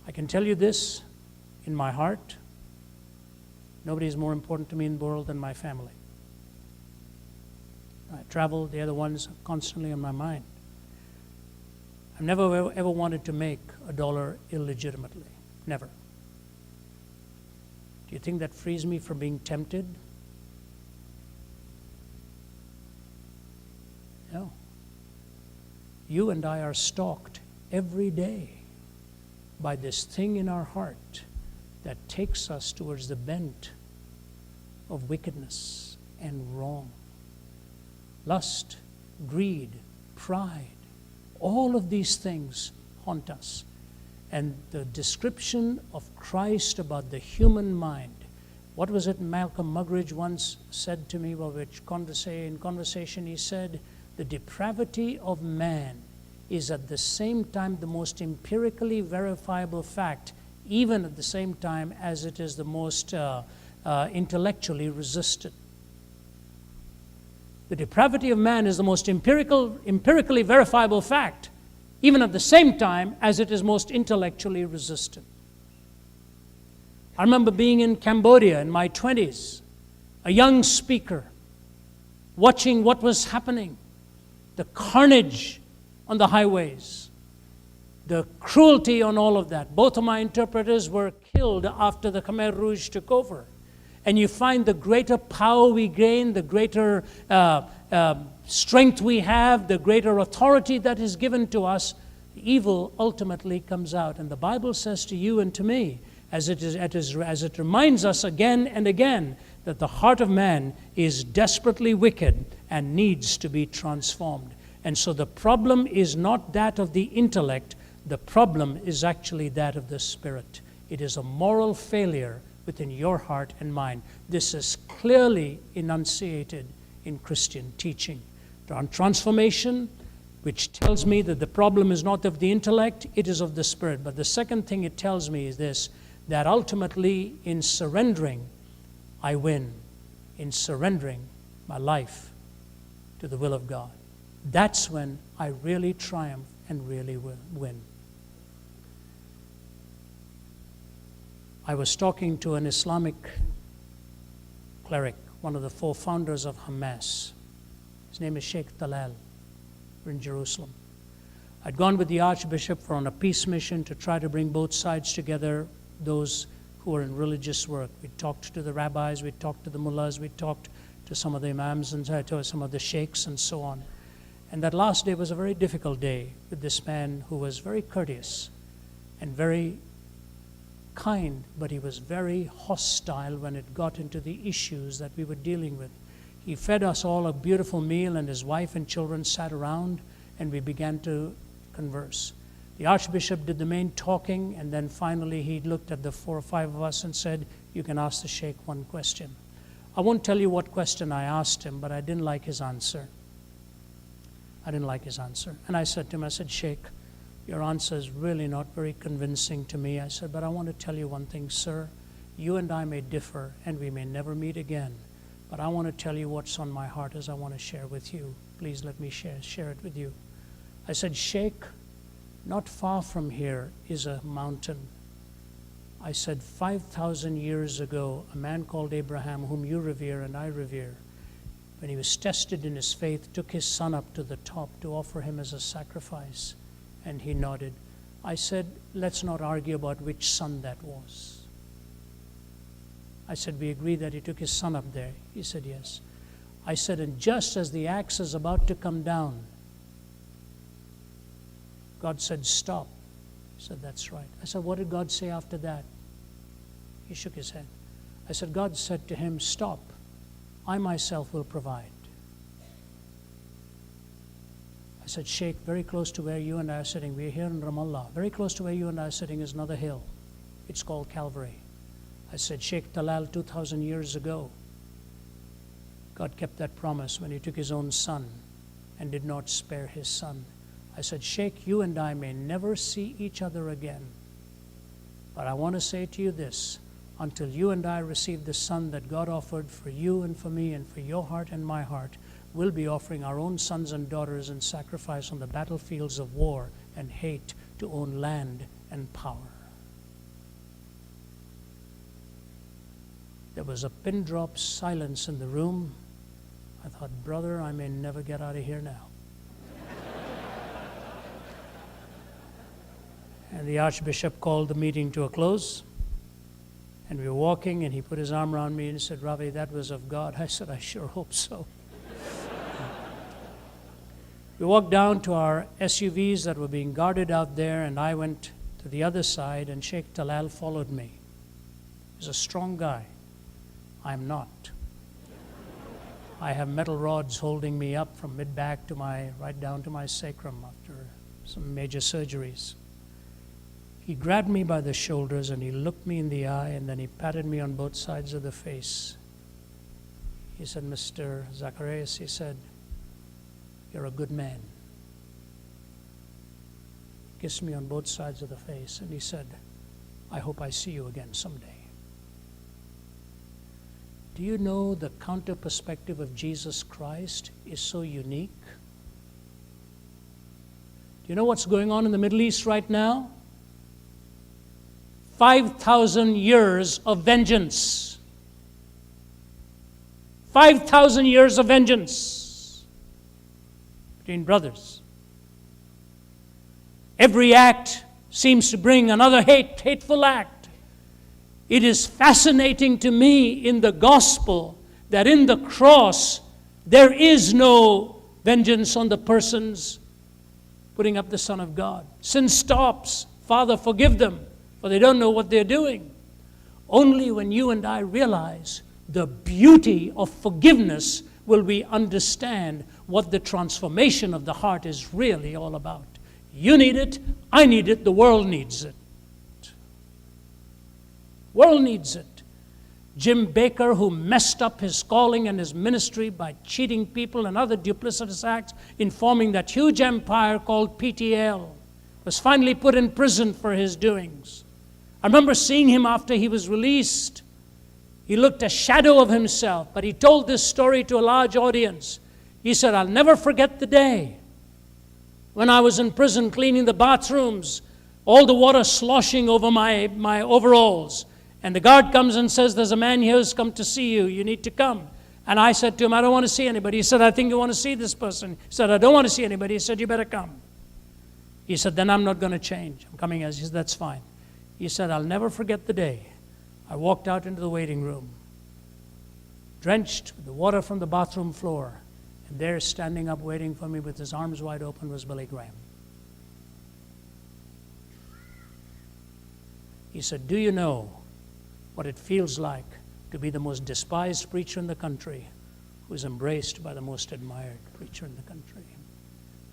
I can tell you this in my heart, nobody is more important to me in the world than my family. I travel, they're the ones constantly on my mind. I've never ever wanted to make $1 illegitimately. Never. Do you think that frees me from being tempted? No. You and I are stalked every day by this thing in our heart that takes us towards the bent of wickedness and wrong. Lust, greed, pride, all of these things haunt us. And the description of Christ about the human mind, what was it Malcolm Muggeridge once said to me, in conversation he said, the depravity of man is at the same time the most empirically verifiable fact, even at the same time as it is the most intellectually resisted. The depravity of man is the most empirically verifiable fact, even at the same time as it is most intellectually resisted. I remember being in Cambodia in my 20s, a young speaker, watching what was happening, the carnage on the highways, the cruelty on all of that. Both of my interpreters were killed after the Khmer Rouge took over. And you find the greater power we gain, the greater strength we have, the greater authority that is given to us, evil ultimately comes out. And the Bible says to you and to me, as it reminds us again and again, that the heart of man is desperately wicked and needs to be transformed. And so the problem is not that of the intellect, the problem is actually that of the spirit. It is a moral failure within your heart and mind. This is clearly enunciated in Christian teaching. On transformation, which tells me that the problem is not of the intellect, it is of the spirit. But the second thing it tells me is this, that ultimately in surrendering, I win. in surrendering my life to the will of God. That's when I really triumph and really win. I was talking to an Islamic cleric, one of the 4 founders of Hamas. His name is Sheikh Talal. We're in Jerusalem. I'd gone with the Archbishop on a peace mission to try to bring both sides together, those who were in religious work. We talked to the rabbis, we talked to the mullahs, we talked to some of the imams and to some of the sheikhs and so on. And that last day was a very difficult day with this man who was very courteous and very kind, but he was very hostile when it got into the issues that we were dealing with. He fed us all a beautiful meal, and his wife and children sat around, and we began to converse. The Archbishop did the main talking, and then finally he looked at the 4 or 5 of us and said, "You can ask the Sheikh one question." I won't tell you what question I asked him, but I didn't like his answer. And I said to him, I said, "Sheikh, your answer is really not very convincing to me." I said, "But I want to tell you one thing, sir. You and I may differ, and we may never meet again. But I want to tell you what's on my heart as I want to share with you. Please let me share it with you." I said, "Sheikh, not far from here is a mountain." I said, 5,000 years ago, a man called Abraham, whom you revere and I revere, when he was tested in his faith, took his son up to the top to offer him as a sacrifice. And he nodded. I said, "Let's not argue about which son that was." I said, "We agree that he took his son up there." He said, "Yes." I said, "And just as the axe is about to come down, God said, 'Stop.'" He said, "That's right." I said, "What did God say after that?" He shook his head. I said, "God said to him, 'Stop. I myself will provide.'" I said, "Sheikh, very close to where you and I are sitting, we're here in Ramallah, very close to where you and I are sitting is another hill. It's called Calvary." I said, "Sheikh Talal, 2,000 years ago, God kept that promise when he took his own son and did not spare his son." I said, "Sheikh, you and I may never see each other again. But I want to say to you this, until you and I receive the son that God offered for you and for me and for your heart and my heart, we'll be offering our own sons and daughters in sacrifice on the battlefields of war and hate to own land and power." There was a pin drop silence in the room. I thought, brother, I may never get out of here now. And the Archbishop called the meeting to a close. And we were walking, and he put his arm around me and said, "Ravi, that was of God." I said, "I sure hope so." We walked down to our SUVs that were being guarded out there, and I went to the other side, and Sheikh Talal followed me. He's a strong guy. I'm not. I have metal rods holding me up from mid-back to right down to my sacrum after some major surgeries. He grabbed me by the shoulders and he looked me in the eye, and then he patted me on both sides of the face. He said, "Mr. Zacharias," he said, "you're a good man." Kissed me on both sides of the face, and he said, "I hope I see you again someday." Do you know the counter perspective of Jesus Christ is so unique? Do you know what's going on in the Middle East right now? 5,000 years of vengeance. 5,000 years of vengeance between brothers. Every act seems to bring another hateful act. It is fascinating to me in the gospel that in the cross there is no vengeance on the persons putting up the Son of God. Sin stops. Father, forgive them, for they don't know what they're doing. Only when you and I realize the beauty of forgiveness will we understand what the transformation of the heart is really all about. You need it, I need it, the world needs it. World needs it. Jim Baker, who messed up his calling and his ministry by cheating people and other duplicitous acts in forming that huge empire called PTL, was finally put in prison for his doings. I remember seeing him after he was released. He looked a shadow of himself, but he told this story to a large audience. He said, I'll never forget the day when I was in prison cleaning the bathrooms, all the water sloshing over my overalls. And the guard comes and says, there's a man here who's come to see you. You need to come. And I said to him, I don't want to see anybody. He said, I think you want to see this person. He said, I don't want to see anybody. He said, you better come. He said, then I'm not going to change. I'm coming as. He said, that's fine. He said, I'll never forget the day I walked out into the waiting room, drenched with the water from the bathroom floor, and there standing up waiting for me with his arms wide open was Billy Graham. He said, do you know what it feels like to be the most despised preacher in the country who is embraced by the most admired preacher in the country?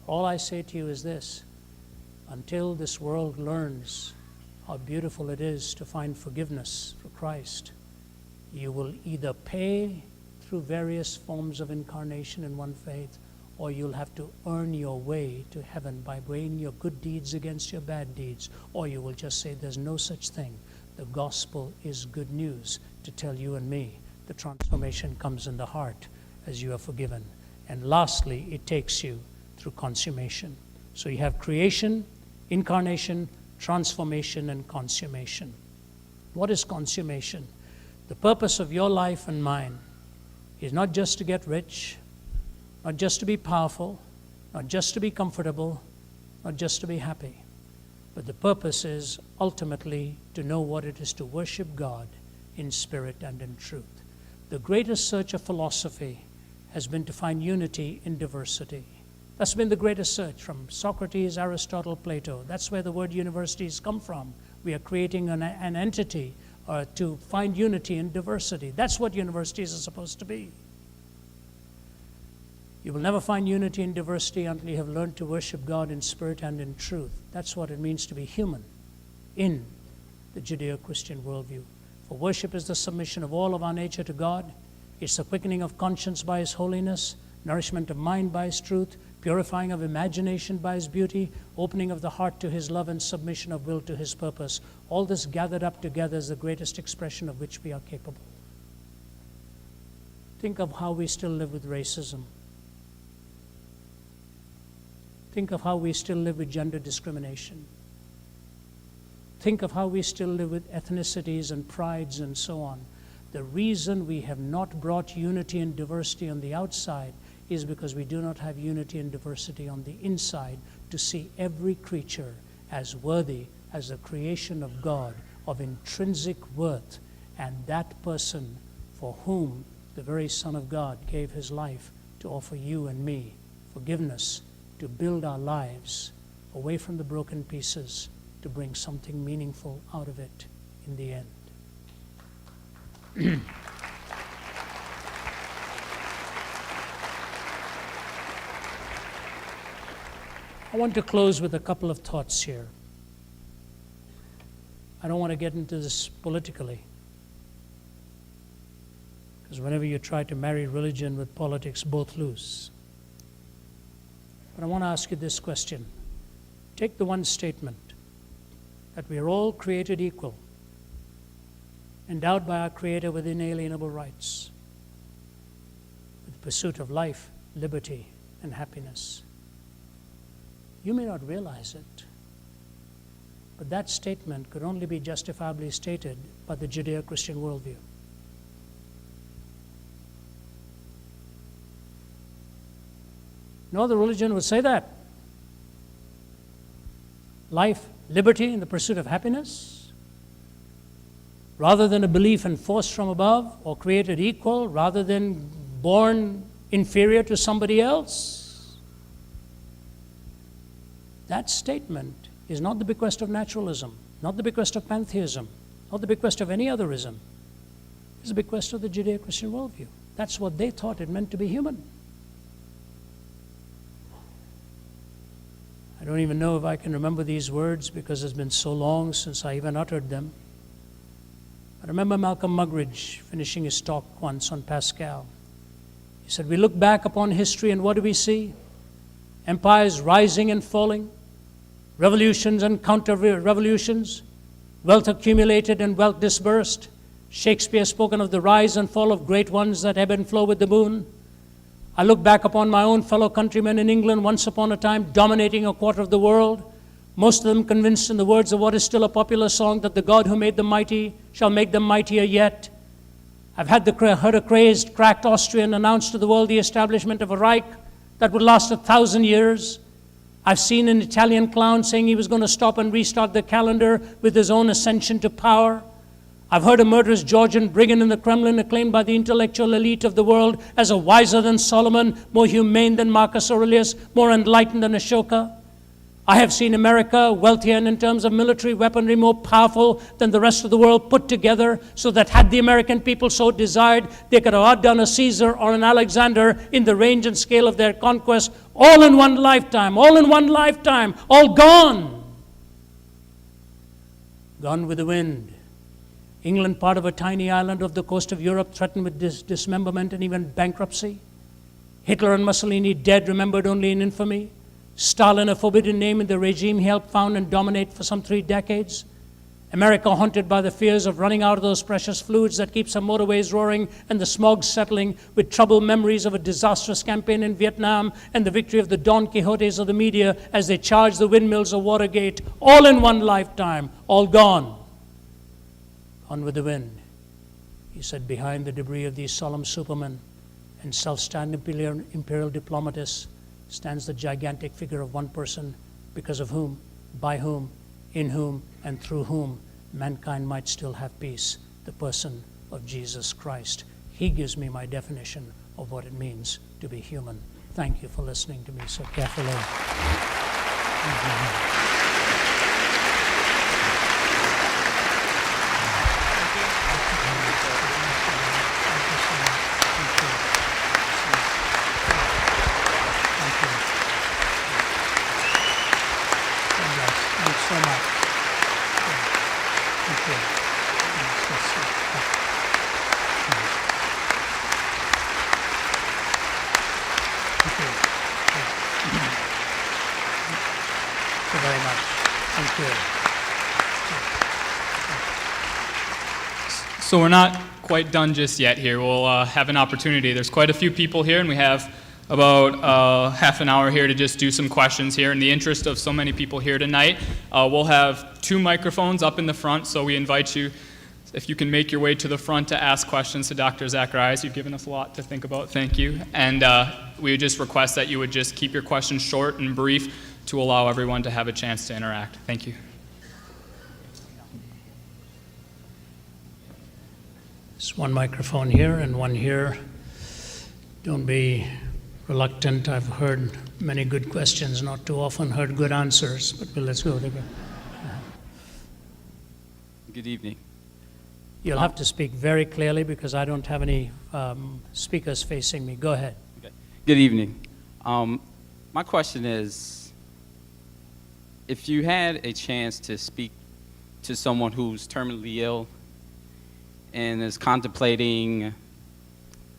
All I say to you is this: until this world learns how beautiful it is to find forgiveness through Christ, you will either pay through various forms of incarnation in one faith, or you'll have to earn your way to heaven by weighing your good deeds against your bad deeds, or you will just say there's no such thing. The gospel is good news to tell you and me. The transformation comes in the heart as you are forgiven. And lastly, it takes you through consummation. So you have creation, incarnation, transformation, and consummation. What is consummation? The purpose of your life and mine is not just to get rich, not just to be powerful, not just to be comfortable, not just to be happy. But the purpose is ultimately to know what it is to worship God in spirit and in truth. The greatest search of philosophy has been to find unity in diversity. That's been the greatest search from Socrates, Aristotle, Plato. That's where the word universities come from. We are creating an entity to find unity in diversity. That's what universities are supposed to be. You will never find unity in diversity until you have learned to worship God in spirit and in truth. That's what it means to be human in the Judeo-Christian worldview. For worship is the submission of all of our nature to God. It's the quickening of conscience by His holiness, nourishment of mind by His truth, purifying of imagination by His beauty, opening of the heart to His love, and submission of will to His purpose. All this gathered up together is the greatest expression of which we are capable. Think of how we still live with racism. Think of how we still live with gender discrimination. Think of how we still live with ethnicities and prides and so on. The reason we have not brought unity and diversity on the outside is because we do not have unity and diversity on the inside to see every creature as worthy as the creation of God, of intrinsic worth, and that person for whom the very Son of God gave His life to offer you and me forgiveness, to build our lives away from the broken pieces, to bring something meaningful out of it in the end. I want to close with a couple of thoughts here. I don't want to get into this politically, because whenever you try to marry religion with politics, both lose. But I want to ask you this question. Take the one statement that we are all created equal, endowed by our Creator with inalienable rights, with the pursuit of life, liberty, and happiness. You may not realize it, but that statement could only be justifiably stated by the Judeo-Christian worldview. No other religion would say that. Life, liberty, and the pursuit of happiness, rather than a belief enforced from above or created equal, rather than born inferior to somebody else. That statement is not the bequest of naturalism, not the bequest of pantheism, not the bequest of any other ism. It's the bequest of the Judeo-Christian worldview. That's what they thought it meant to be human. I don't even know if I can remember these words because it's been so long since I even uttered them. I remember Malcolm Muggeridge finishing his talk once on Pascal. He said, we look back upon history and what do we see? Empires rising and falling, revolutions and counter-revolutions, wealth accumulated and wealth dispersed, Shakespeare spoken of the rise and fall of great ones that ebb and flow with the moon. I look back upon my own fellow countrymen in England once upon a time dominating a quarter of the world, most of them convinced in the words of what is still a popular song that the God who made them mighty shall make them mightier yet. I've heard a crazed, cracked Austrian announce to the world the establishment of a Reich that would last 1,000 years. I've seen an Italian clown saying he was going to stop and restart the calendar with his own ascension to power. I've heard a murderous Georgian brigand in the Kremlin acclaimed by the intellectual elite of the world as a wiser than Solomon, more humane than Marcus Aurelius, more enlightened than Ashoka. I have seen America wealthier and in terms of military weaponry more powerful than the rest of the world put together, so that had the American people so desired, they could have outdone a Caesar or an Alexander in the range and scale of their conquest, all in one lifetime, all gone. Gone with the wind. England, part of a tiny island off the coast of Europe, threatened with dismemberment and even bankruptcy. Hitler and Mussolini dead, remembered only in infamy. Stalin, a forbidden name in the regime he helped found and dominate for some 3 decades. America haunted by the fears of running out of those precious fluids that keep some motorways roaring and the smog settling, with troubled memories of a disastrous campaign in Vietnam and the victory of the Don Quixotes of the media as they charged the windmills of Watergate, all in one lifetime, all gone. On with the wind. He said, behind the debris of these solemn supermen and self-standing imperial diplomatists stands the gigantic figure of one person, because of whom, by whom, in whom, and through whom mankind might still have peace, the person of Jesus Christ. He gives me my definition of what it means to be human. Thank you for listening to me so carefully. So much. Thank you. Thank you very much. Thank you. So we're not quite done just yet here. We'll have an opportunity. There's quite a few people here, and we have about half an hour here to just do some questions here. In the interest of so many people here tonight, we'll have 2 microphones up in the front, so we invite you, if you can make your way to the front, to ask questions to Dr. Zacharias. You've given us a lot to think about. Thank you. And we would just request that you would just keep your questions short and brief to allow everyone to have a chance to interact. Thank you. There's one microphone here and one here. Don't be reluctant. I've heard many good questions, not too often heard good answers, but let's go. Good evening. You'll have to speak very clearly because I don't have any speakers facing me. Go ahead. Okay. Good evening. My question is, if you had a chance to speak to someone who's terminally ill and is contemplating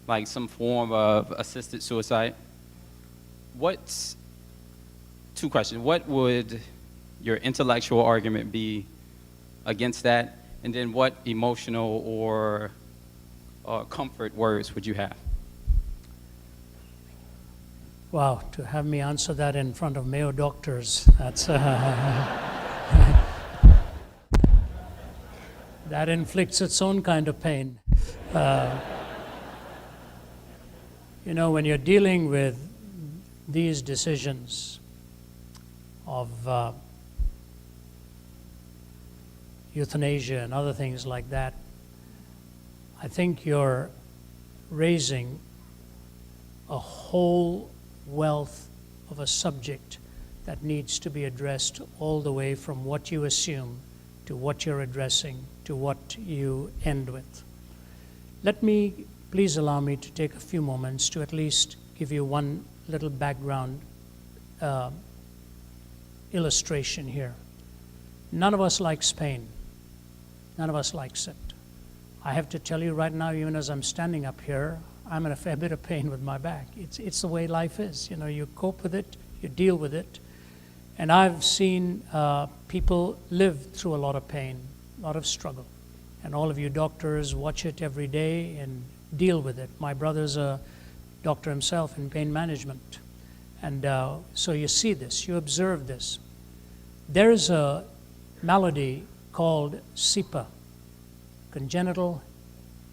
like some form of assisted suicide, two questions. What would your intellectual argument be against that? And then what emotional or comfort words would you have? Wow, to have me answer that in front of Mayo doctors, that's that inflicts its own kind of pain. You know, when you're dealing with these decisions of euthanasia and other things like that, I think you're raising a whole wealth of a subject that needs to be addressed all the way from what you assume to what you're addressing to what you end with. Please allow me to take a few moments to at least give you one little background illustration here. None of us likes pain. None of us likes it. I have to tell you right now, even as I'm standing up here, I'm in a fair bit of pain with my back. It's the way life is. You know, you cope with it, you deal with it. And I've seen people live through a lot of pain, a lot of struggle. And all of you doctors watch it every day and deal with it. My brother's a doctor himself in pain management. And so you see this, you observe this. There is a malady called CIPA, congenital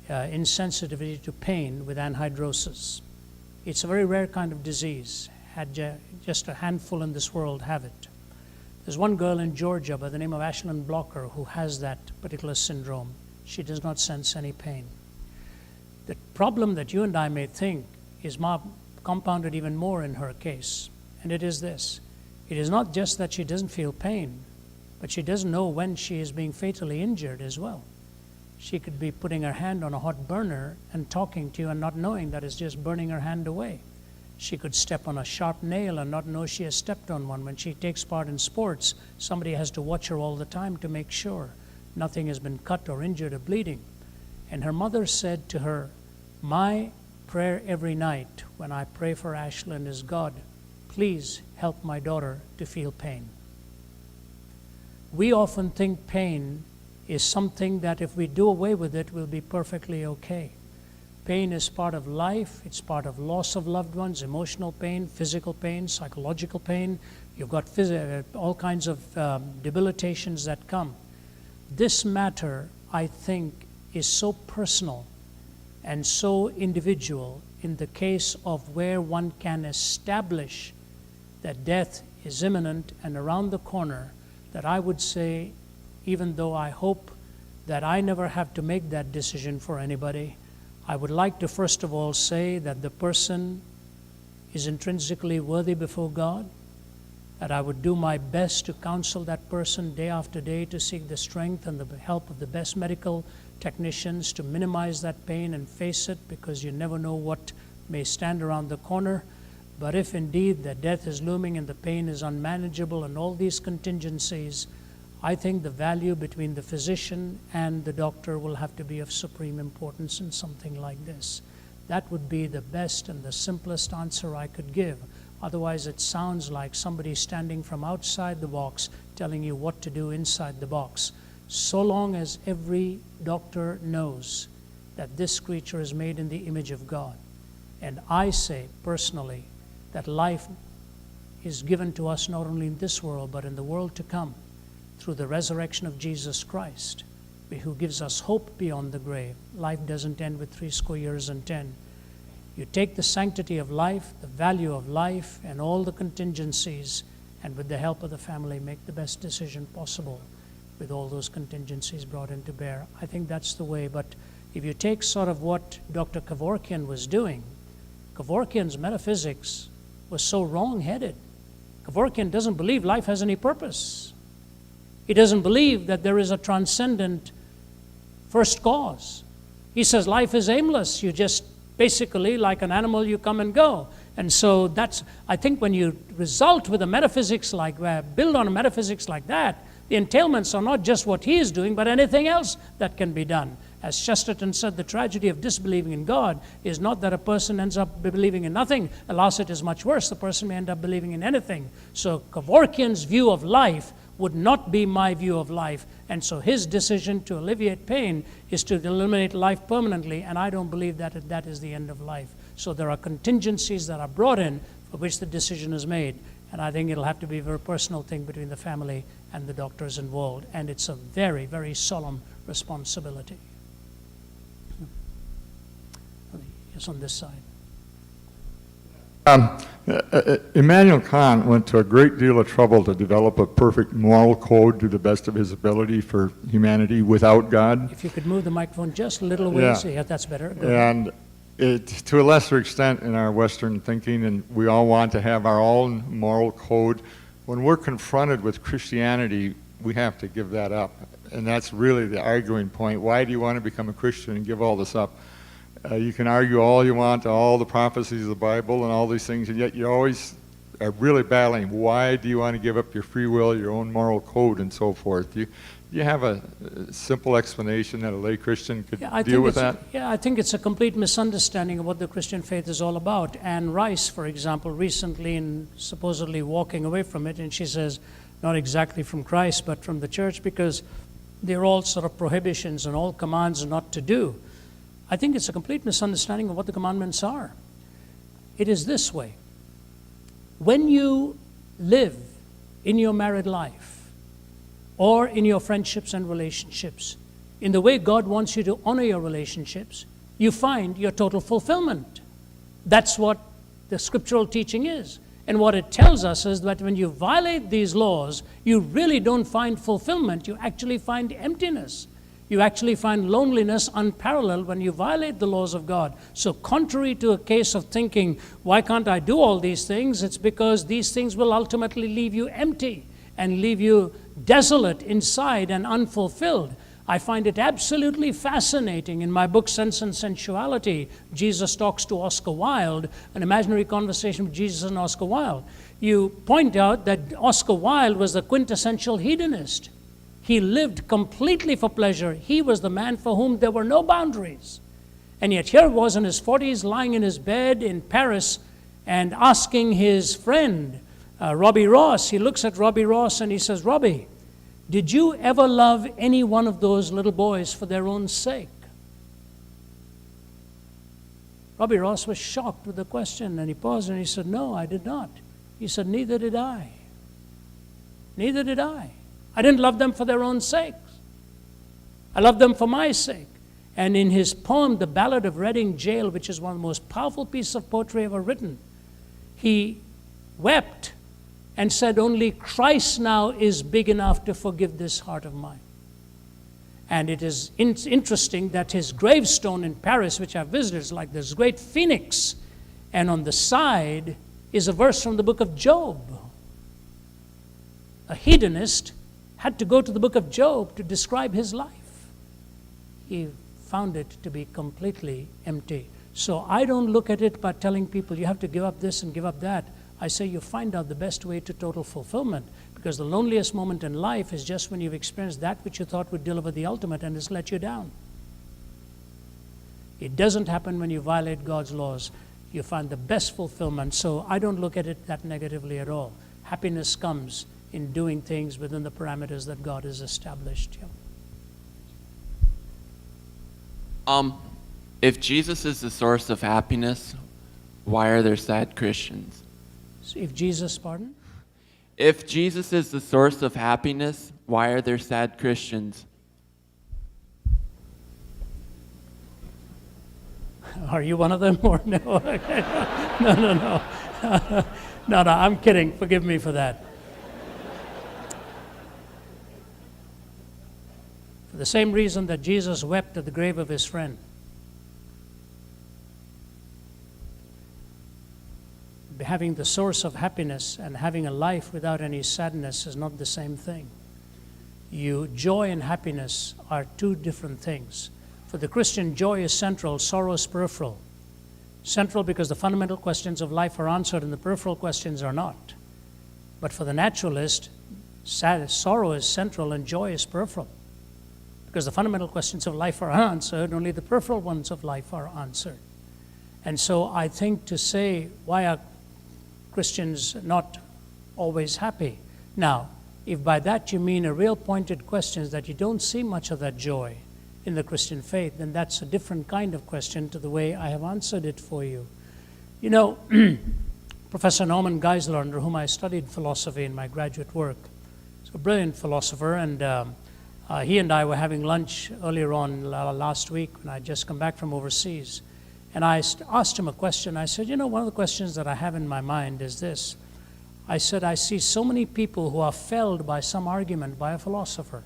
insensitivity to pain with anhidrosis. It's a very rare kind of disease. Just a handful in this world have it. There's one girl in Georgia by the name of Ashlyn Blocker who has that particular syndrome. She does not sense any pain. The problem that you and I may think is compounded even more in her case, and it is this. It is not just that she doesn't feel pain, but she doesn't know when she is being fatally injured as well. She could be putting her hand on a hot burner and talking to you and not knowing that it's just burning her hand away. She could step on a sharp nail and not know she has stepped on one. When she takes part in sports, somebody has to watch her all the time to make sure nothing has been cut or injured or bleeding. And her mother said to her, "My prayer every night when I pray for Ashlyn is, God, please help my daughter to feel pain." We often think pain is something that if we do away with it, we'll be perfectly okay. Pain is part of life. It's part of loss of loved ones, emotional pain, physical pain, psychological pain. You've got all kinds of debilitations that come. This matter, I think, is so personal and so individual in the case of where one can establish that death is imminent and around the corner, that I would say, even though I hope that I never have to make that decision for anybody, I would like to first of all say that the person is intrinsically worthy before God, that I would do my best to counsel that person day after day to seek the strength and the help of the best medical technicians to minimize that pain and face it, because you never know what may stand around the corner. But if indeed the death is looming and the pain is unmanageable and all these contingencies, I think the value between the physician and the doctor will have to be of supreme importance in something like this. That would be the best and the simplest answer I could give. Otherwise, it sounds like somebody standing from outside the box telling you what to do inside the box. So long as every doctor knows that this creature is made in the image of God, and I say personally that life is given to us not only in this world but in the world to come, through the resurrection of Jesus Christ, who gives us hope beyond the grave. Life doesn't end with 80 years and 10. You take the sanctity of life, the value of life, and all the contingencies, and with the help of the family, make the best decision possible with all those contingencies brought into bear. I think that's the way. But if you take sort of what Dr. Kevorkian was doing, Kevorkian's metaphysics was so wrong-headed. Kevorkian doesn't believe life has any purpose. He doesn't believe that there is a transcendent first cause. He says life is aimless. You just basically, like an animal, you come and go. And so that's, I think when you result with a metaphysics like that, build on a metaphysics like that, the entailments are not just what he is doing, but anything else that can be done. As Chesterton said, the tragedy of disbelieving in God is not that a person ends up believing in nothing. Alas, it is much worse. The person may end up believing in anything. So Kevorkian's view of life would not be my view of life. And so his decision to alleviate pain is to eliminate life permanently, and I don't believe that that is the end of life. So there are contingencies that are brought in for which the decision is made, and I think it'll have to be a very personal thing between the family and the doctors involved, and it's a very, very solemn responsibility. Yes, on this side. Immanuel Kant went to a great deal of trouble to develop a perfect moral code to the best of his ability for humanity without God. If you could move the microphone just a little ways, yeah, that's better. Go and to a lesser extent in our Western thinking, and we all want to have our own moral code, when we're confronted with Christianity, we have to give that up. And that's really the arguing point. Why do you want to become a Christian and give all this up? You can argue all you want, all the prophecies of the Bible and all these things, and yet you always are really battling. Why do you want to give up your free will, your own moral code, and so forth? You have a simple explanation that a lay Christian could deal with that? Yeah, I think it's a complete misunderstanding of what the Christian faith is all about. Anne Rice, for example, recently in supposedly walking away from it, and she says, not exactly from Christ, but from the church, because they're all sort of prohibitions and all commands not to do. I think it's a complete misunderstanding of what the commandments are. It is this way. When you live in your married life or in your friendships and relationships, in the way God wants you to honor your relationships, you find your total fulfillment. That's what the scriptural teaching is. And what it tells us is that when you violate these laws, you really don't find fulfillment. You actually find emptiness. You actually find loneliness unparalleled when you violate the laws of God. So contrary to a case of thinking, why can't I do all these things? It's because these things will ultimately leave you empty and leave you desolate inside and unfulfilled. I find it absolutely fascinating. In my book, Sense and Sensuality, Jesus talks to Oscar Wilde, an imaginary conversation with Jesus and Oscar Wilde. You point out that Oscar Wilde was the quintessential hedonist. He lived completely for pleasure. He was the man for whom there were no boundaries. And yet here he was in his 40s, lying in his bed in Paris and asking his friend, Robbie Ross. He looks at Robbie Ross and he says, Robbie, did you ever love any one of those little boys for their own sake? Robbie Ross was shocked with the question, and he paused and he said, no, I did not. He said, neither did I. Neither did I. I didn't love them for their own sakes. I loved them for my sake. And in his poem, The Ballad of Reading Gaol, which is one of the most powerful pieces of poetry ever written, he wept and said, only Christ now is big enough to forgive this heart of mine. And it is interesting that his gravestone in Paris, which I've visited, is like this great phoenix. And on the side is a verse from the book of Job. A hedonist had to go to the book of Job to describe his life. He found it to be completely empty. So I don't look at it by telling people you have to give up this and give up that. I say you find out the best way to total fulfillment, because the loneliest moment in life is just when you've experienced that which you thought would deliver the ultimate and has let you down. It doesn't happen when you violate God's laws. You find the best fulfillment. So I don't look at it that negatively at all. Happiness comes in doing things within the parameters that God has established. If Jesus is the source of happiness, why are there sad Christians? So if Jesus, pardon? If Jesus is the source of happiness, why are there sad Christians? Are you one of them or no? No. No, I'm kidding. Forgive me for that. For the same reason that Jesus wept at the grave of his friend. Having the source of happiness and having a life without any sadness is not the same thing. Joy and happiness are two different things. For the Christian, joy is central, sorrow is peripheral. Central because the fundamental questions of life are answered and the peripheral questions are not. But for the naturalist, sorrow is central and joy is peripheral. Because the fundamental questions of life are unanswered, only the peripheral ones of life are answered. And so I think to say, why are Christians not always happy? Now, if by that you mean a real pointed question that you don't see much of that joy in the Christian faith, then that's a different kind of question to the way I have answered it for you. You know, Professor Norman Geisler, under whom I studied philosophy in my graduate work, is a brilliant philosopher, and he and I were having lunch earlier on last week when I had just come back from overseas. And I asked him a question. I said, you know, one of the questions that I have in my mind is this. I said, I see so many people who are felled by some argument by a philosopher.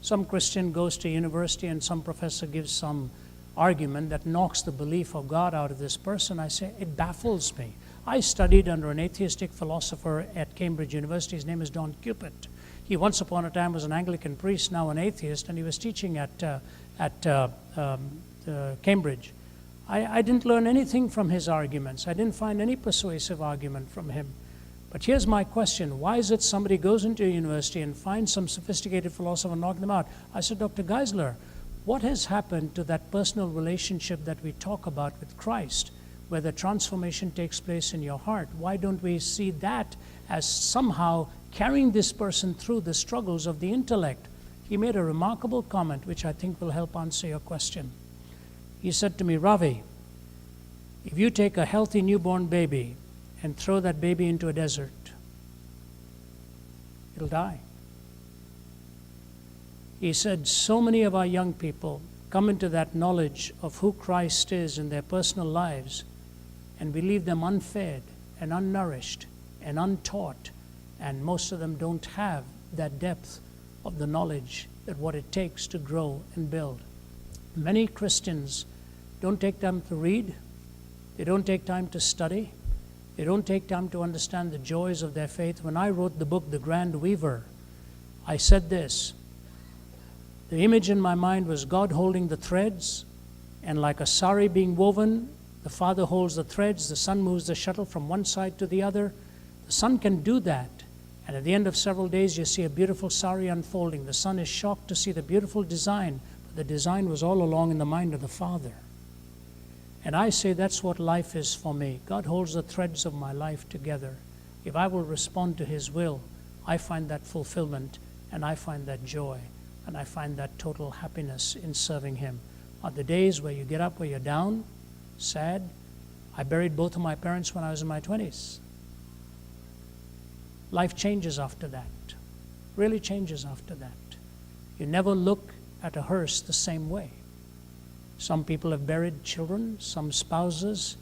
Some Christian goes to university and some professor gives some argument that knocks the belief of God out of this person. I say, it baffles me. I studied under an atheistic philosopher at Cambridge University. His name is Don Cupid. He once upon a time was an Anglican priest, now an atheist, and he was teaching at Cambridge. I didn't learn anything from his arguments. I didn't find any persuasive argument from him. But here's my question. Why is it somebody goes into a university and finds some sophisticated philosopher and knock them out? I said, Dr. Geisler, what has happened to that personal relationship that we talk about with Christ, where the transformation takes place in your heart? Why don't we see that as somehow carrying this person through the struggles of the intellect? he made a remarkable comment which I think will help answer your question. He said to me, Ravi, if you take a healthy newborn baby and throw that baby into a desert, it'll die. He said, so many of our young people come into that knowledge of who Christ is in their personal lives, and we leave them unfed and unnourished and untaught, and most of them don't have that depth of the knowledge that what it takes to grow and build. Many Christians don't take time to read, they don't take time to study, they don't take time to understand the joys of their faith. When I wrote the book, The Grand Weaver, I said this: the image in my mind was God holding the threads, and like a sari being woven, the Father holds the threads, the Son moves the shuttle from one side to the other. The Son can do that, and at the end of several days you see a beautiful sari unfolding. The Son is shocked to see the beautiful design, but the design was all along in the mind of the Father. And I say that's what life is for me. God holds the threads of my life together. If I will respond to His will, I find that fulfillment, and I find that joy, and I find that total happiness in serving Him. Are the days where you get up, where you're down, sad? I buried both of my parents when I was in my 20s. Life changes after that, really changes after that. You never look at a hearse the same way. Some people have buried children, some spouses,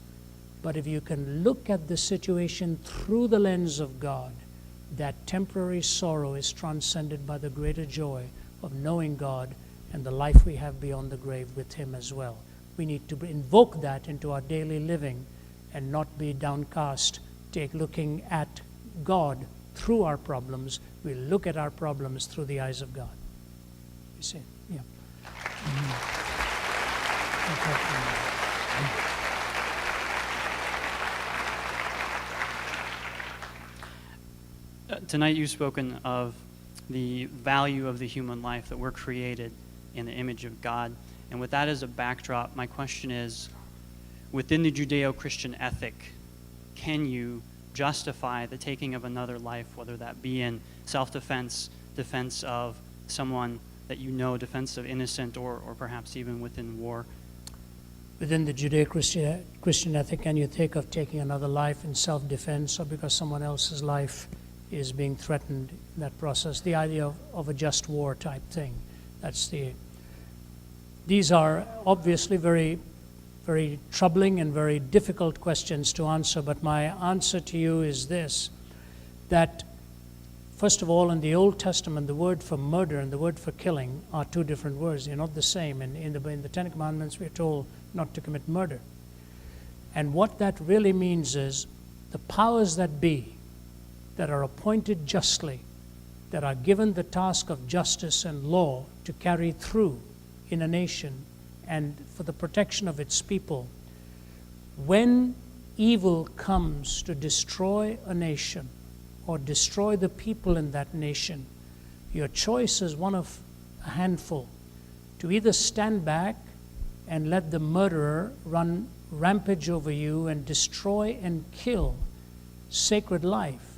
but if you can look at the situation through the lens of God, that temporary sorrow is transcended by the greater joy of knowing God and the life we have beyond the grave with Him as well. We need to invoke that into our daily living and not be downcast, looking at God through our problems. We look at our problems through the eyes of God. You see? Yeah. Tonight you've spoken of the value of the human life, that we're created in the image of God. And with that as a backdrop, my question is, within the Judeo-Christian ethic, can you justify the taking of another life, whether that be in self-defense, defense of someone that you know, defense of innocent, or perhaps even within war? Within the Judeo-Christian ethic, can you think of taking another life in self-defense or because someone else's life is being threatened in that process? The idea of a just war type thing. These are obviously very, very troubling and very difficult questions to answer, but my answer to you is this, that first of all, in the Old Testament, the word for murder and the word for killing are two different words. They're not the same. And in the Ten Commandments, we're told not to commit murder. And what that really means is the powers that be, that are appointed justly, that are given the task of justice and law to carry through in a nation and for the protection of its people, when evil comes to destroy a nation or destroy the people in that nation, your choice is one of a handful: to either stand back and let the murderer run rampage over you and destroy and kill sacred life,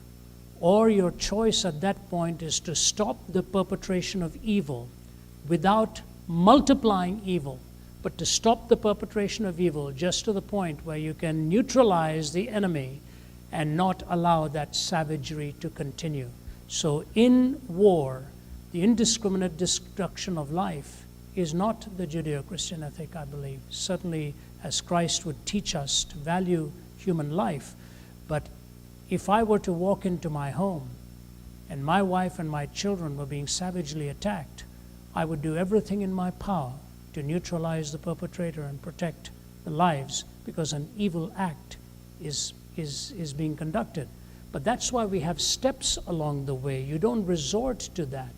or your choice at that point is to stop the perpetration of evil without multiplying evil, but to stop the perpetration of evil just to the point where you can neutralize the enemy and not allow that savagery to continue. So in war, the indiscriminate destruction of life is not the Judeo-Christian ethic, I believe. Certainly, as Christ would teach us to value human life. But if I were to walk into my home and my wife and my children were being savagely attacked, I would do everything in my power to neutralize the perpetrator and protect the lives, because an evil act is being conducted. But that's why we have steps along the way. You don't resort to that.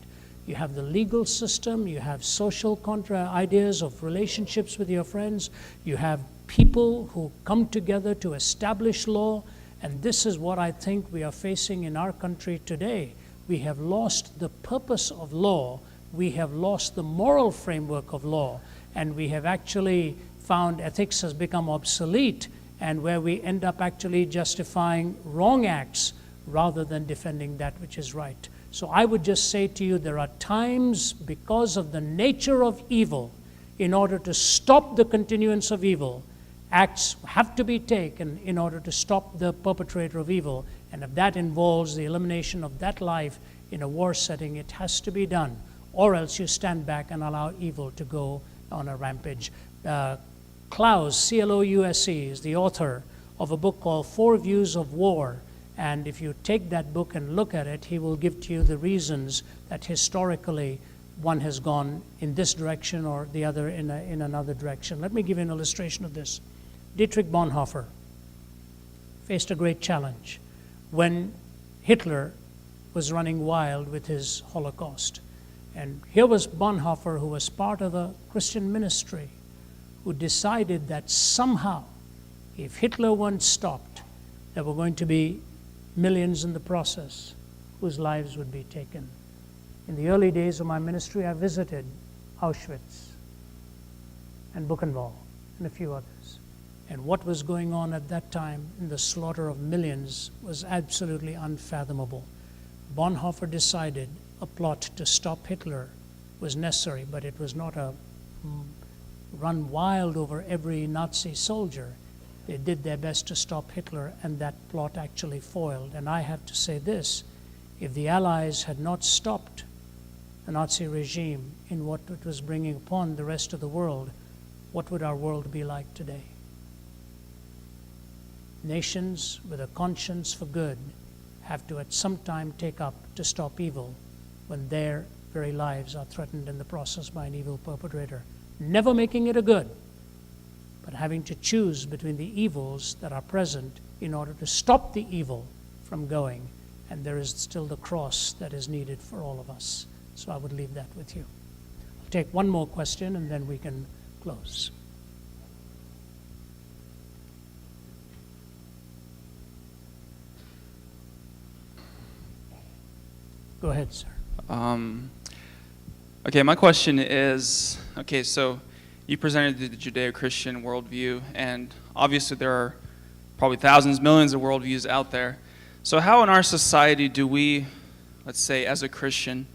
You have the legal system, you have social ideas of relationships with your friends, you have people who come together to establish law, and this is what I think we are facing in our country today. We have lost the purpose of law, we have lost the moral framework of law, and we have actually found ethics has become obsolete, and where we end up actually justifying wrong acts rather than defending that which is right. So I would just say to you, there are times, because of the nature of evil, in order to stop the continuance of evil, acts have to be taken in order to stop the perpetrator of evil. And if that involves the elimination of that life in a war setting, it has to be done. Or else you stand back and allow evil to go on a rampage. Klaus, C-L-O-U-S-E, is the author of a book called Four Views of War. And if you take that book and look at it, he will give to you the reasons that historically one has gone in this direction or the other in another direction. Let me give you an illustration of this. Dietrich Bonhoeffer faced a great challenge when Hitler was running wild with his Holocaust. And here was Bonhoeffer, who was part of the Christian ministry, who decided that somehow, if Hitler weren't stopped, there were going to be millions in the process whose lives would be taken. In the early days of my ministry, I visited Auschwitz and Buchenwald and a few others. And what was going on at that time in the slaughter of millions was absolutely unfathomable. Bonhoeffer decided a plot to stop Hitler was necessary, but it was not a run wild over every Nazi soldier. They did their best to stop Hitler, and that plot actually foiled. And I have to say this, if the Allies had not stopped the Nazi regime in what it was bringing upon the rest of the world, what would our world be like today? Nations with a conscience for good have to at some time take up to stop evil when their very lives are threatened in the process by an evil perpetrator. Never making it a good, but having to choose between the evils that are present in order to stop the evil from going. And there is still the cross that is needed for all of us. So I would leave that with you. I'll take one more question and then we can close. Go ahead, sir. Okay, my question is, okay, so you presented the Judeo-Christian worldview, and obviously there are probably thousands, millions of worldviews out there. So how in our society do we, let's say as a Christian,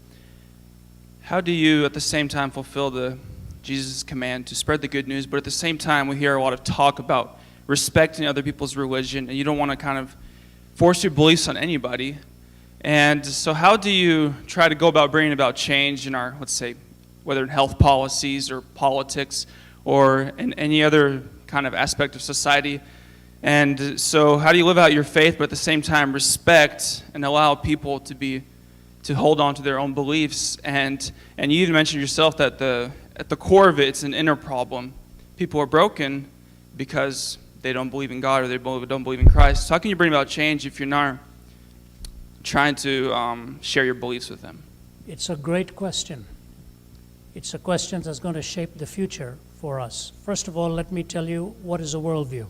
how do you at the same time fulfill the Jesus' command to spread the good news, but at the same time we hear a lot of talk about respecting other people's religion, and you don't want to kind of force your beliefs on anybody. And so how do you try to go about bringing about change in our, let's say, whether in health policies or politics or in any other kind of aspect of society? And so how do you live out your faith but at the same time respect and allow people to hold on to their own beliefs? And you even mentioned yourself that at the core of it, it's an inner problem. People are broken because they don't believe in God or they don't believe in Christ. So how can you bring about change if you're not trying to share your beliefs with them? It's a great question. It's a question that's going to shape the future for us. First of all, let me tell you what is a worldview.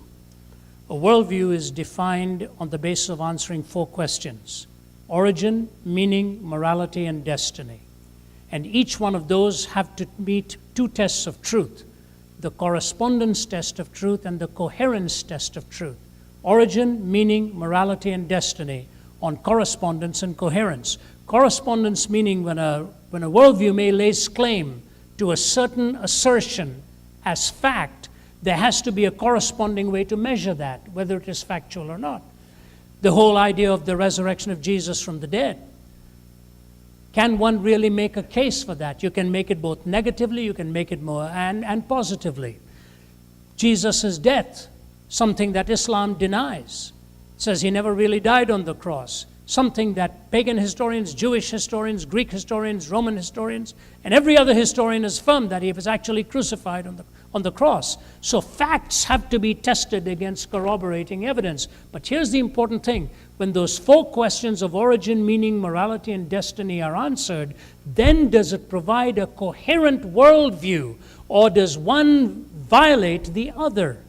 A worldview is defined on the basis of answering four questions: origin, meaning, morality, and destiny. And each one of those have to meet two tests of truth: the correspondence test of truth and the coherence test of truth. Origin, meaning, morality, and destiny on correspondence and coherence. Correspondence meaning when a worldview may lay claim to a certain assertion as fact, there has to be a corresponding way to measure that, whether it is factual or not. The whole idea of the resurrection of Jesus from the dead. Can one really make a case for that? You can make it both negatively, you can make it more and positively. Jesus' death, something that Islam denies. Says he never really died on the cross, something that pagan historians, Jewish historians, Greek historians, Roman historians, and every other historian has affirmed that he was actually crucified on the cross. So facts have to be tested against corroborating evidence. But here's the important thing. When those four questions of origin, meaning, morality, and destiny are answered, then does it provide a coherent worldview, or does one violate the other?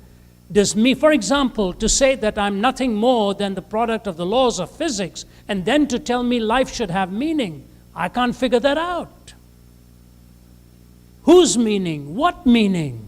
Does me, for example, to say that I'm nothing more than the product of the laws of physics and then to tell me life should have meaning, I can't figure that out. Whose meaning? What meaning?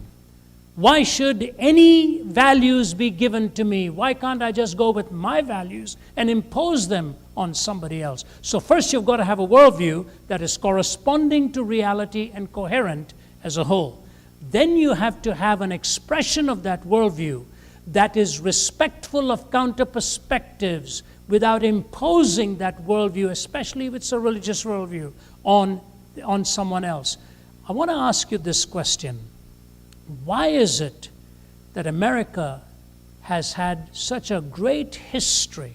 Why should any values be given to me? Why can't I just go with my values and impose them on somebody else. So first you've got to have a worldview that is corresponding to reality and coherent as a whole. Then you have to have an expression of that worldview that is respectful of counter perspectives without imposing that worldview, especially if it's a religious worldview, on someone else. I want to ask you this question. Why is it that America has had such a great history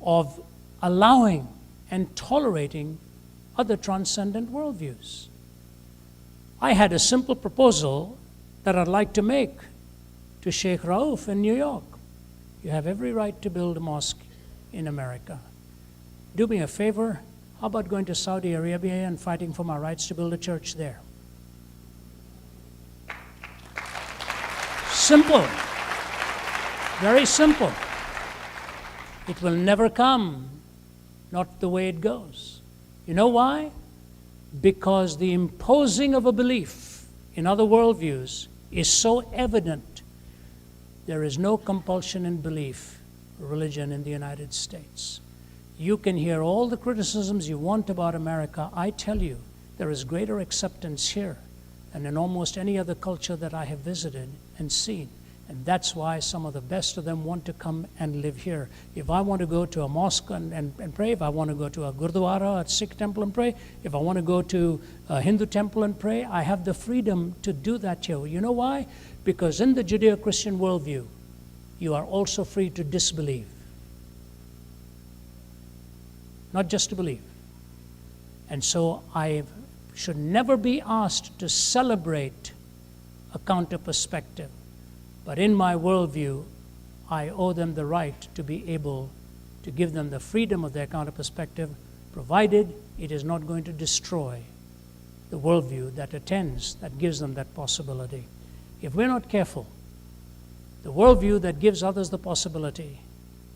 of allowing and tolerating other transcendent worldviews? I had a simple proposal that I'd like to make to Sheikh Rauf in New York. You have every right to build a mosque in America. Do me a favor, how about going to Saudi Arabia and fighting for my rights to build a church there? Simple. Very simple. It will never come, not the way it goes. You know why? Because the imposing of a belief in other worldviews is so evident. There is no compulsion in belief, religion in the United States. You can hear all the criticisms you want about America. I tell you, there is greater acceptance here than in almost any other culture that I have visited and seen. And that's why some of the best of them want to come and live here. If I want to go to a mosque and pray, if I want to go to a gurdwara, a Sikh temple and pray, if I want to go to a Hindu temple and pray, I have the freedom to do that here. You know why? Because in the Judeo-Christian worldview, you are also free to disbelieve. Not just to believe. And so I should never be asked to celebrate a counter perspective. But in my worldview, I owe them the right to be able to give them the freedom of their counter perspective, provided it is not going to destroy the worldview that attends, that gives them that possibility. If we're not careful, the worldview that gives others the possibility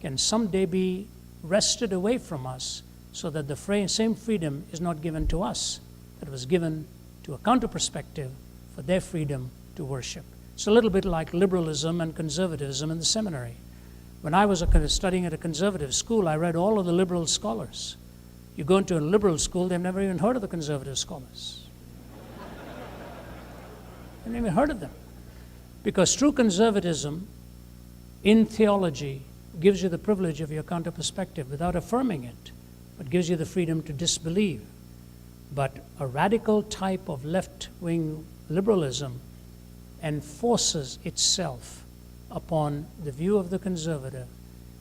can someday be wrested away from us, so that the same freedom is not given to us that was given to a counter perspective for their freedom to worship. It's a little bit like liberalism and conservatism in the seminary. When I was studying at a conservative school, I read all of the liberal scholars. You go into a liberal school, they've never even heard of the conservative scholars. They've never even heard of them. Because true conservatism in theology gives you the privilege of your counter perspective without affirming it, but gives you the freedom to disbelieve. But a radical type of left-wing liberalism enforces itself upon the view of the conservative,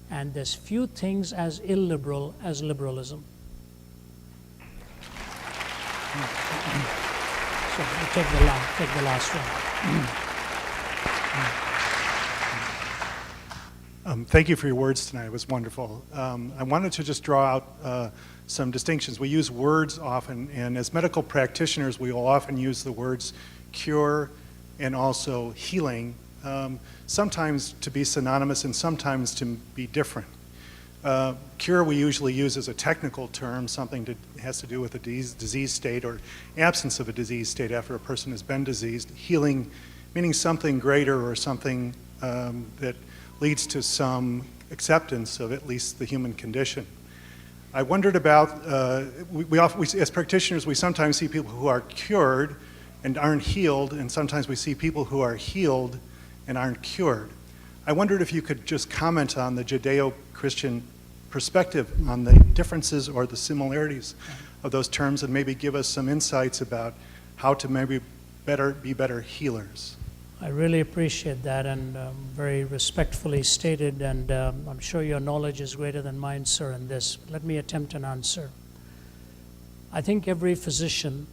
and there's few things as illiberal as liberalism. So we'll take the last one. Thank you for your words tonight. It was wonderful. I wanted to just draw out some distinctions. We use words often, and as medical practitioners, we will often use the words cure and also healing, sometimes to be synonymous and sometimes to be different. Cure we usually use as a technical term, something that has to do with a disease state or absence of a disease state after a person has been diseased. Healing meaning something greater or something that leads to some acceptance of at least the human condition. I wondered about, we as practitioners, we sometimes see people who are cured and aren't healed, and sometimes we see people who are healed and aren't cured. I wondered if you could just comment on the Judeo-Christian perspective on the differences or the similarities of those terms, and maybe give us some insights about how to maybe be better healers. I really appreciate that, and very respectfully stated, and I'm sure your knowledge is greater than mine, sir, in this. Let me attempt an answer. I think every physician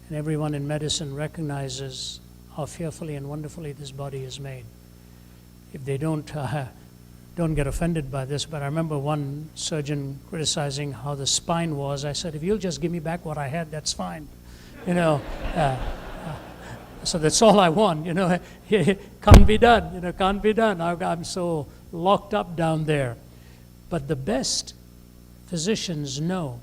and everyone in medicine recognizes how fearfully and wonderfully this body is made. If they don't get offended by this, but I remember one surgeon criticizing how the spine was. I said, if you'll just give me back what I had, that's fine. You know, so that's all I want, you know. Can't be done, you know, can't be done. I'm so locked up down there. But the best physicians know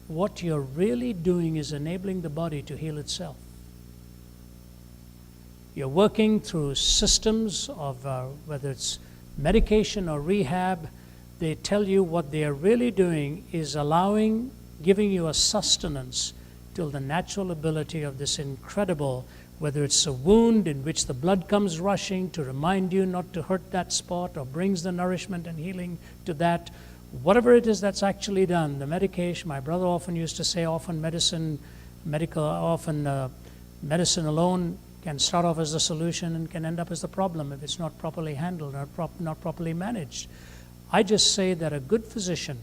what you're really doing is enabling the body to heal itself. You're working through systems of whether it's medication or rehab, they tell you what they are really doing is giving you a sustenance till the natural ability of this incredible, whether it's a wound in which the blood comes rushing to remind you not to hurt that spot or brings the nourishment and healing to that, whatever it is that's actually done, the medication, my brother often used to say, often medicine alone can start off as the solution and can end up as the problem if it's not properly handled or not properly managed. I just say that a good physician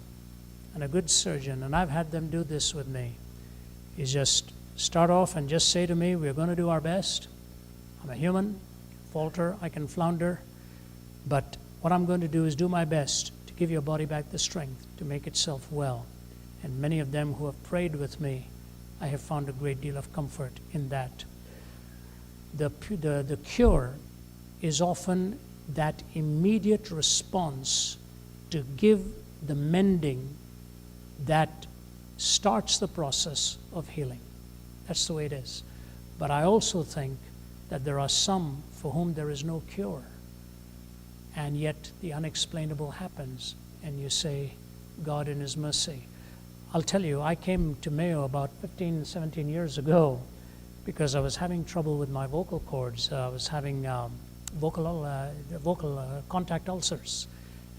and a good surgeon, and I've had them do this with me, is just start off and just say to me, we're going to do our best. I'm a human, falter, I can flounder, but what I'm going to do is do my best to give your body back the strength to make itself well. And many of them who have prayed with me, I have found a great deal of comfort in that. The cure is often that immediate response to give the mending that starts the process of healing. That's the way it is. But I also think that there are some for whom there is no cure, and yet the unexplainable happens, and you say, God in His mercy. I'll tell you, I came to Mayo about 15, 17 years ago because I was having trouble with my vocal cords. I was having vocal contact ulcers.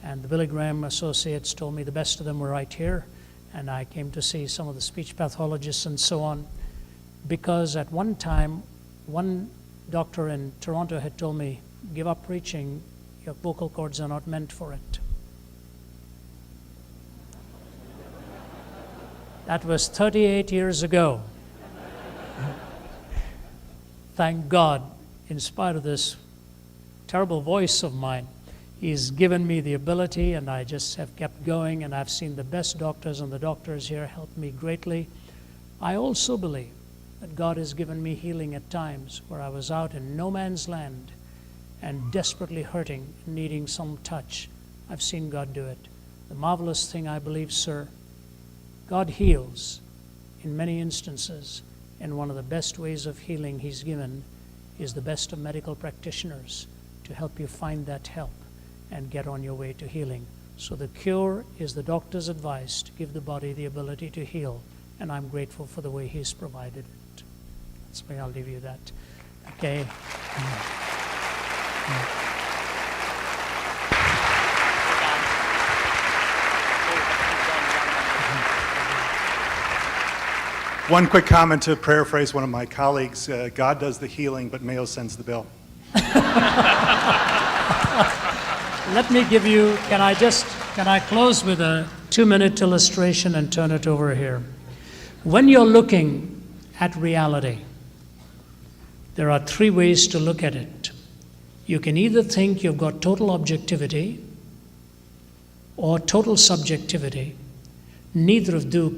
And the Billy Graham associates told me the best of them were right here. And I came to see some of the speech pathologists and so on. Because at one time, one doctor in Toronto had told me, give up preaching, your vocal cords are not meant for it. That was 38 years ago. Thank God, in spite of this terrible voice of mine, He's given me the ability, and I just have kept going, and I've seen the best doctors, and the doctors here help me greatly. I also believe that God has given me healing at times where I was out in no man's land and desperately hurting, needing some touch. I've seen God do it. The marvelous thing, I believe, sir, God heals in many instances, and one of the best ways of healing He's given is the best of medical practitioners to help you find that help and get on your way to healing. So the cure is the doctor's advice to give the body the ability to heal, and I'm grateful for the way He's provided it. That's why I'll leave you that. Okay. One quick comment to paraphrase one of my colleagues, God does the healing, but Mayo sends the bill. Let me give you, can I close with a 2-minute illustration and turn it over here? When you're looking at reality, there are 3 ways to look at it. You can either think you've got total objectivity or total subjectivity. Neither of two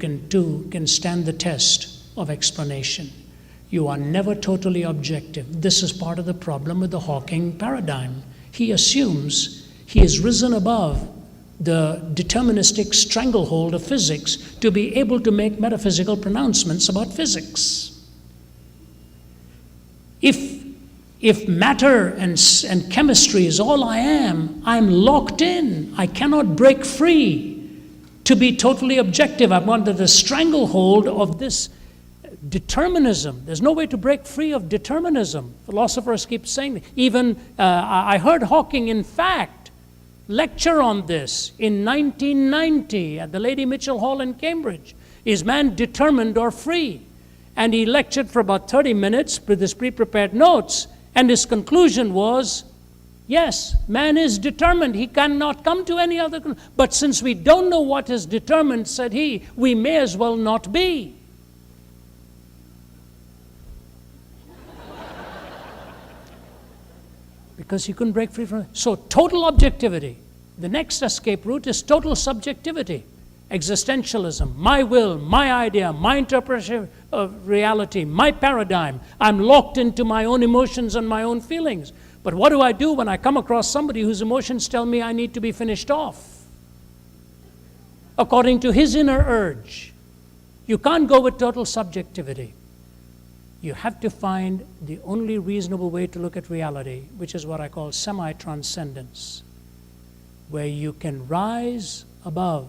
can stand the test of explanation. You are never totally objective. This is part of the problem with the Hawking paradigm. He assumes he has risen above the deterministic stranglehold of physics to be able to make metaphysical pronouncements about physics. If matter and chemistry is all I am, I'm locked in. I cannot break free. To be totally objective, I'm under the stranglehold of this determinism. There's no way to break free of determinism. Philosophers keep saying that. Even I heard Hawking, in fact, lecture on this in 1990 at the Lady Mitchell Hall in Cambridge. Is man determined or free? And he lectured for about 30 minutes with his pre-prepared notes, and his conclusion was, yes, man is determined. He cannot come to any other conclusion. But since we don't know what is determined, said he, we may as well not be. Because he couldn't break free from it. So total objectivity. The next escape route is total subjectivity. Existentialism, my will, my idea, my interpretation of reality, my paradigm. I'm locked into my own emotions and my own feelings. But what do I do when I come across somebody whose emotions tell me I need to be finished off? According to his inner urge. You can't go with total subjectivity. You have to find the only reasonable way to look at reality, which is what I call semi-transcendence. where you can rise above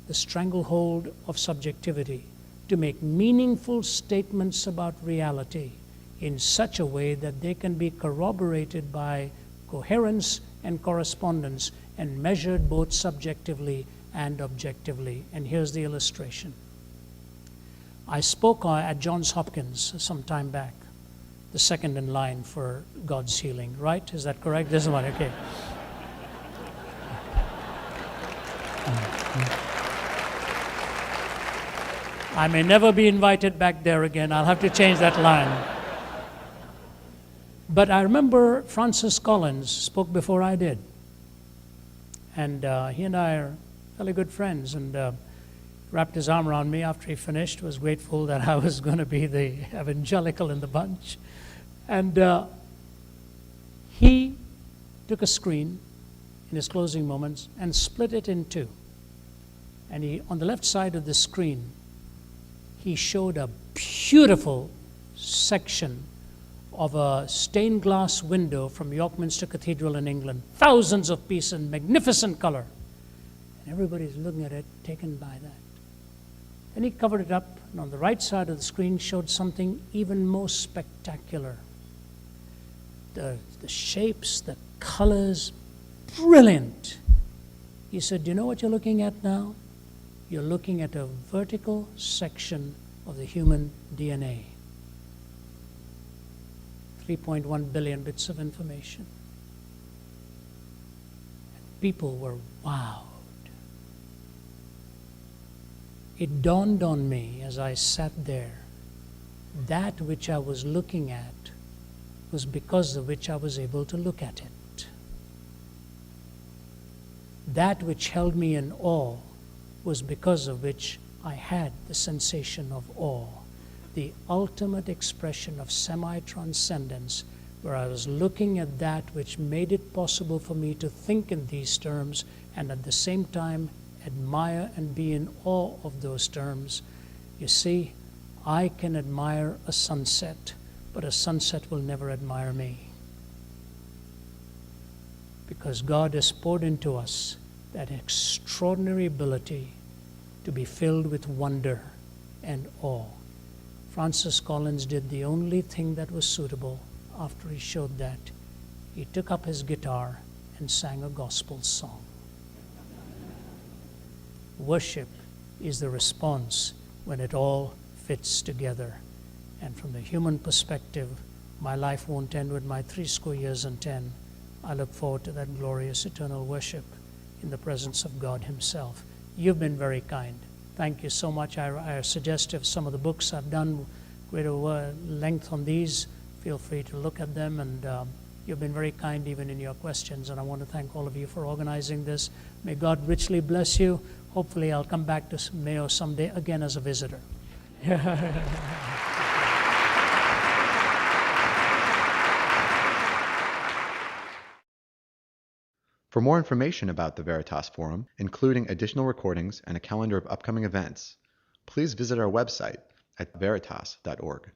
the stranglehold of subjectivity to make meaningful statements about reality in such a way that they can be corroborated by coherence and correspondence and measured both subjectively and objectively. And here's the illustration. I spoke at Johns Hopkins some time back, the second in line for God's healing, right? Is that correct? This one, okay. I may never be invited back there again. I'll have to change that line. But I remember Francis Collins spoke before I did. And he and I are fairly good friends, and wrapped his arm around me after he finished, was grateful that I was going to be the evangelical in the bunch. And he took a screen in his closing moments and split it in two. And he, on the left side of the screen, he showed a beautiful section of a stained glass window from York Minster Cathedral in England, thousands of pieces in magnificent color. And everybody's looking at it, taken by that. Then he covered it up, and on the right side of the screen showed something even more spectacular. The shapes, the colors, brilliant. He said, do you know what you're looking at now? You're looking at a vertical section of the human DNA. 3.1 billion bits of information. And people were wowed. It dawned on me as I sat there, that which I was looking at was because of which I was able to look at it. That which held me in awe was because of which I had the sensation of awe, the ultimate expression of semi-transcendence, where I was looking at that which made it possible for me to think in these terms and at the same time admire and be in awe of those terms. You see, I can admire a sunset, but a sunset will never admire me. Because God has poured into us that extraordinary ability to be filled with wonder and awe. Francis Collins did the only thing that was suitable after he showed that. He took up his guitar and sang a gospel song. Worship is the response when it all fits together. And from the human perspective, my life won't end with my 70 years and 10. I look forward to that glorious eternal worship in the presence of God Himself. You've been very kind. Thank you so much. I suggest if some of the books I've done greater length on these, feel free to look at them. And you've been very kind even in your questions. And I want to thank all of you for organizing this. May God richly bless you. Hopefully I'll come back to Mayo someday again as a visitor. For more information about the Veritas Forum, including additional recordings and a calendar of upcoming events, please visit our website at veritas.org.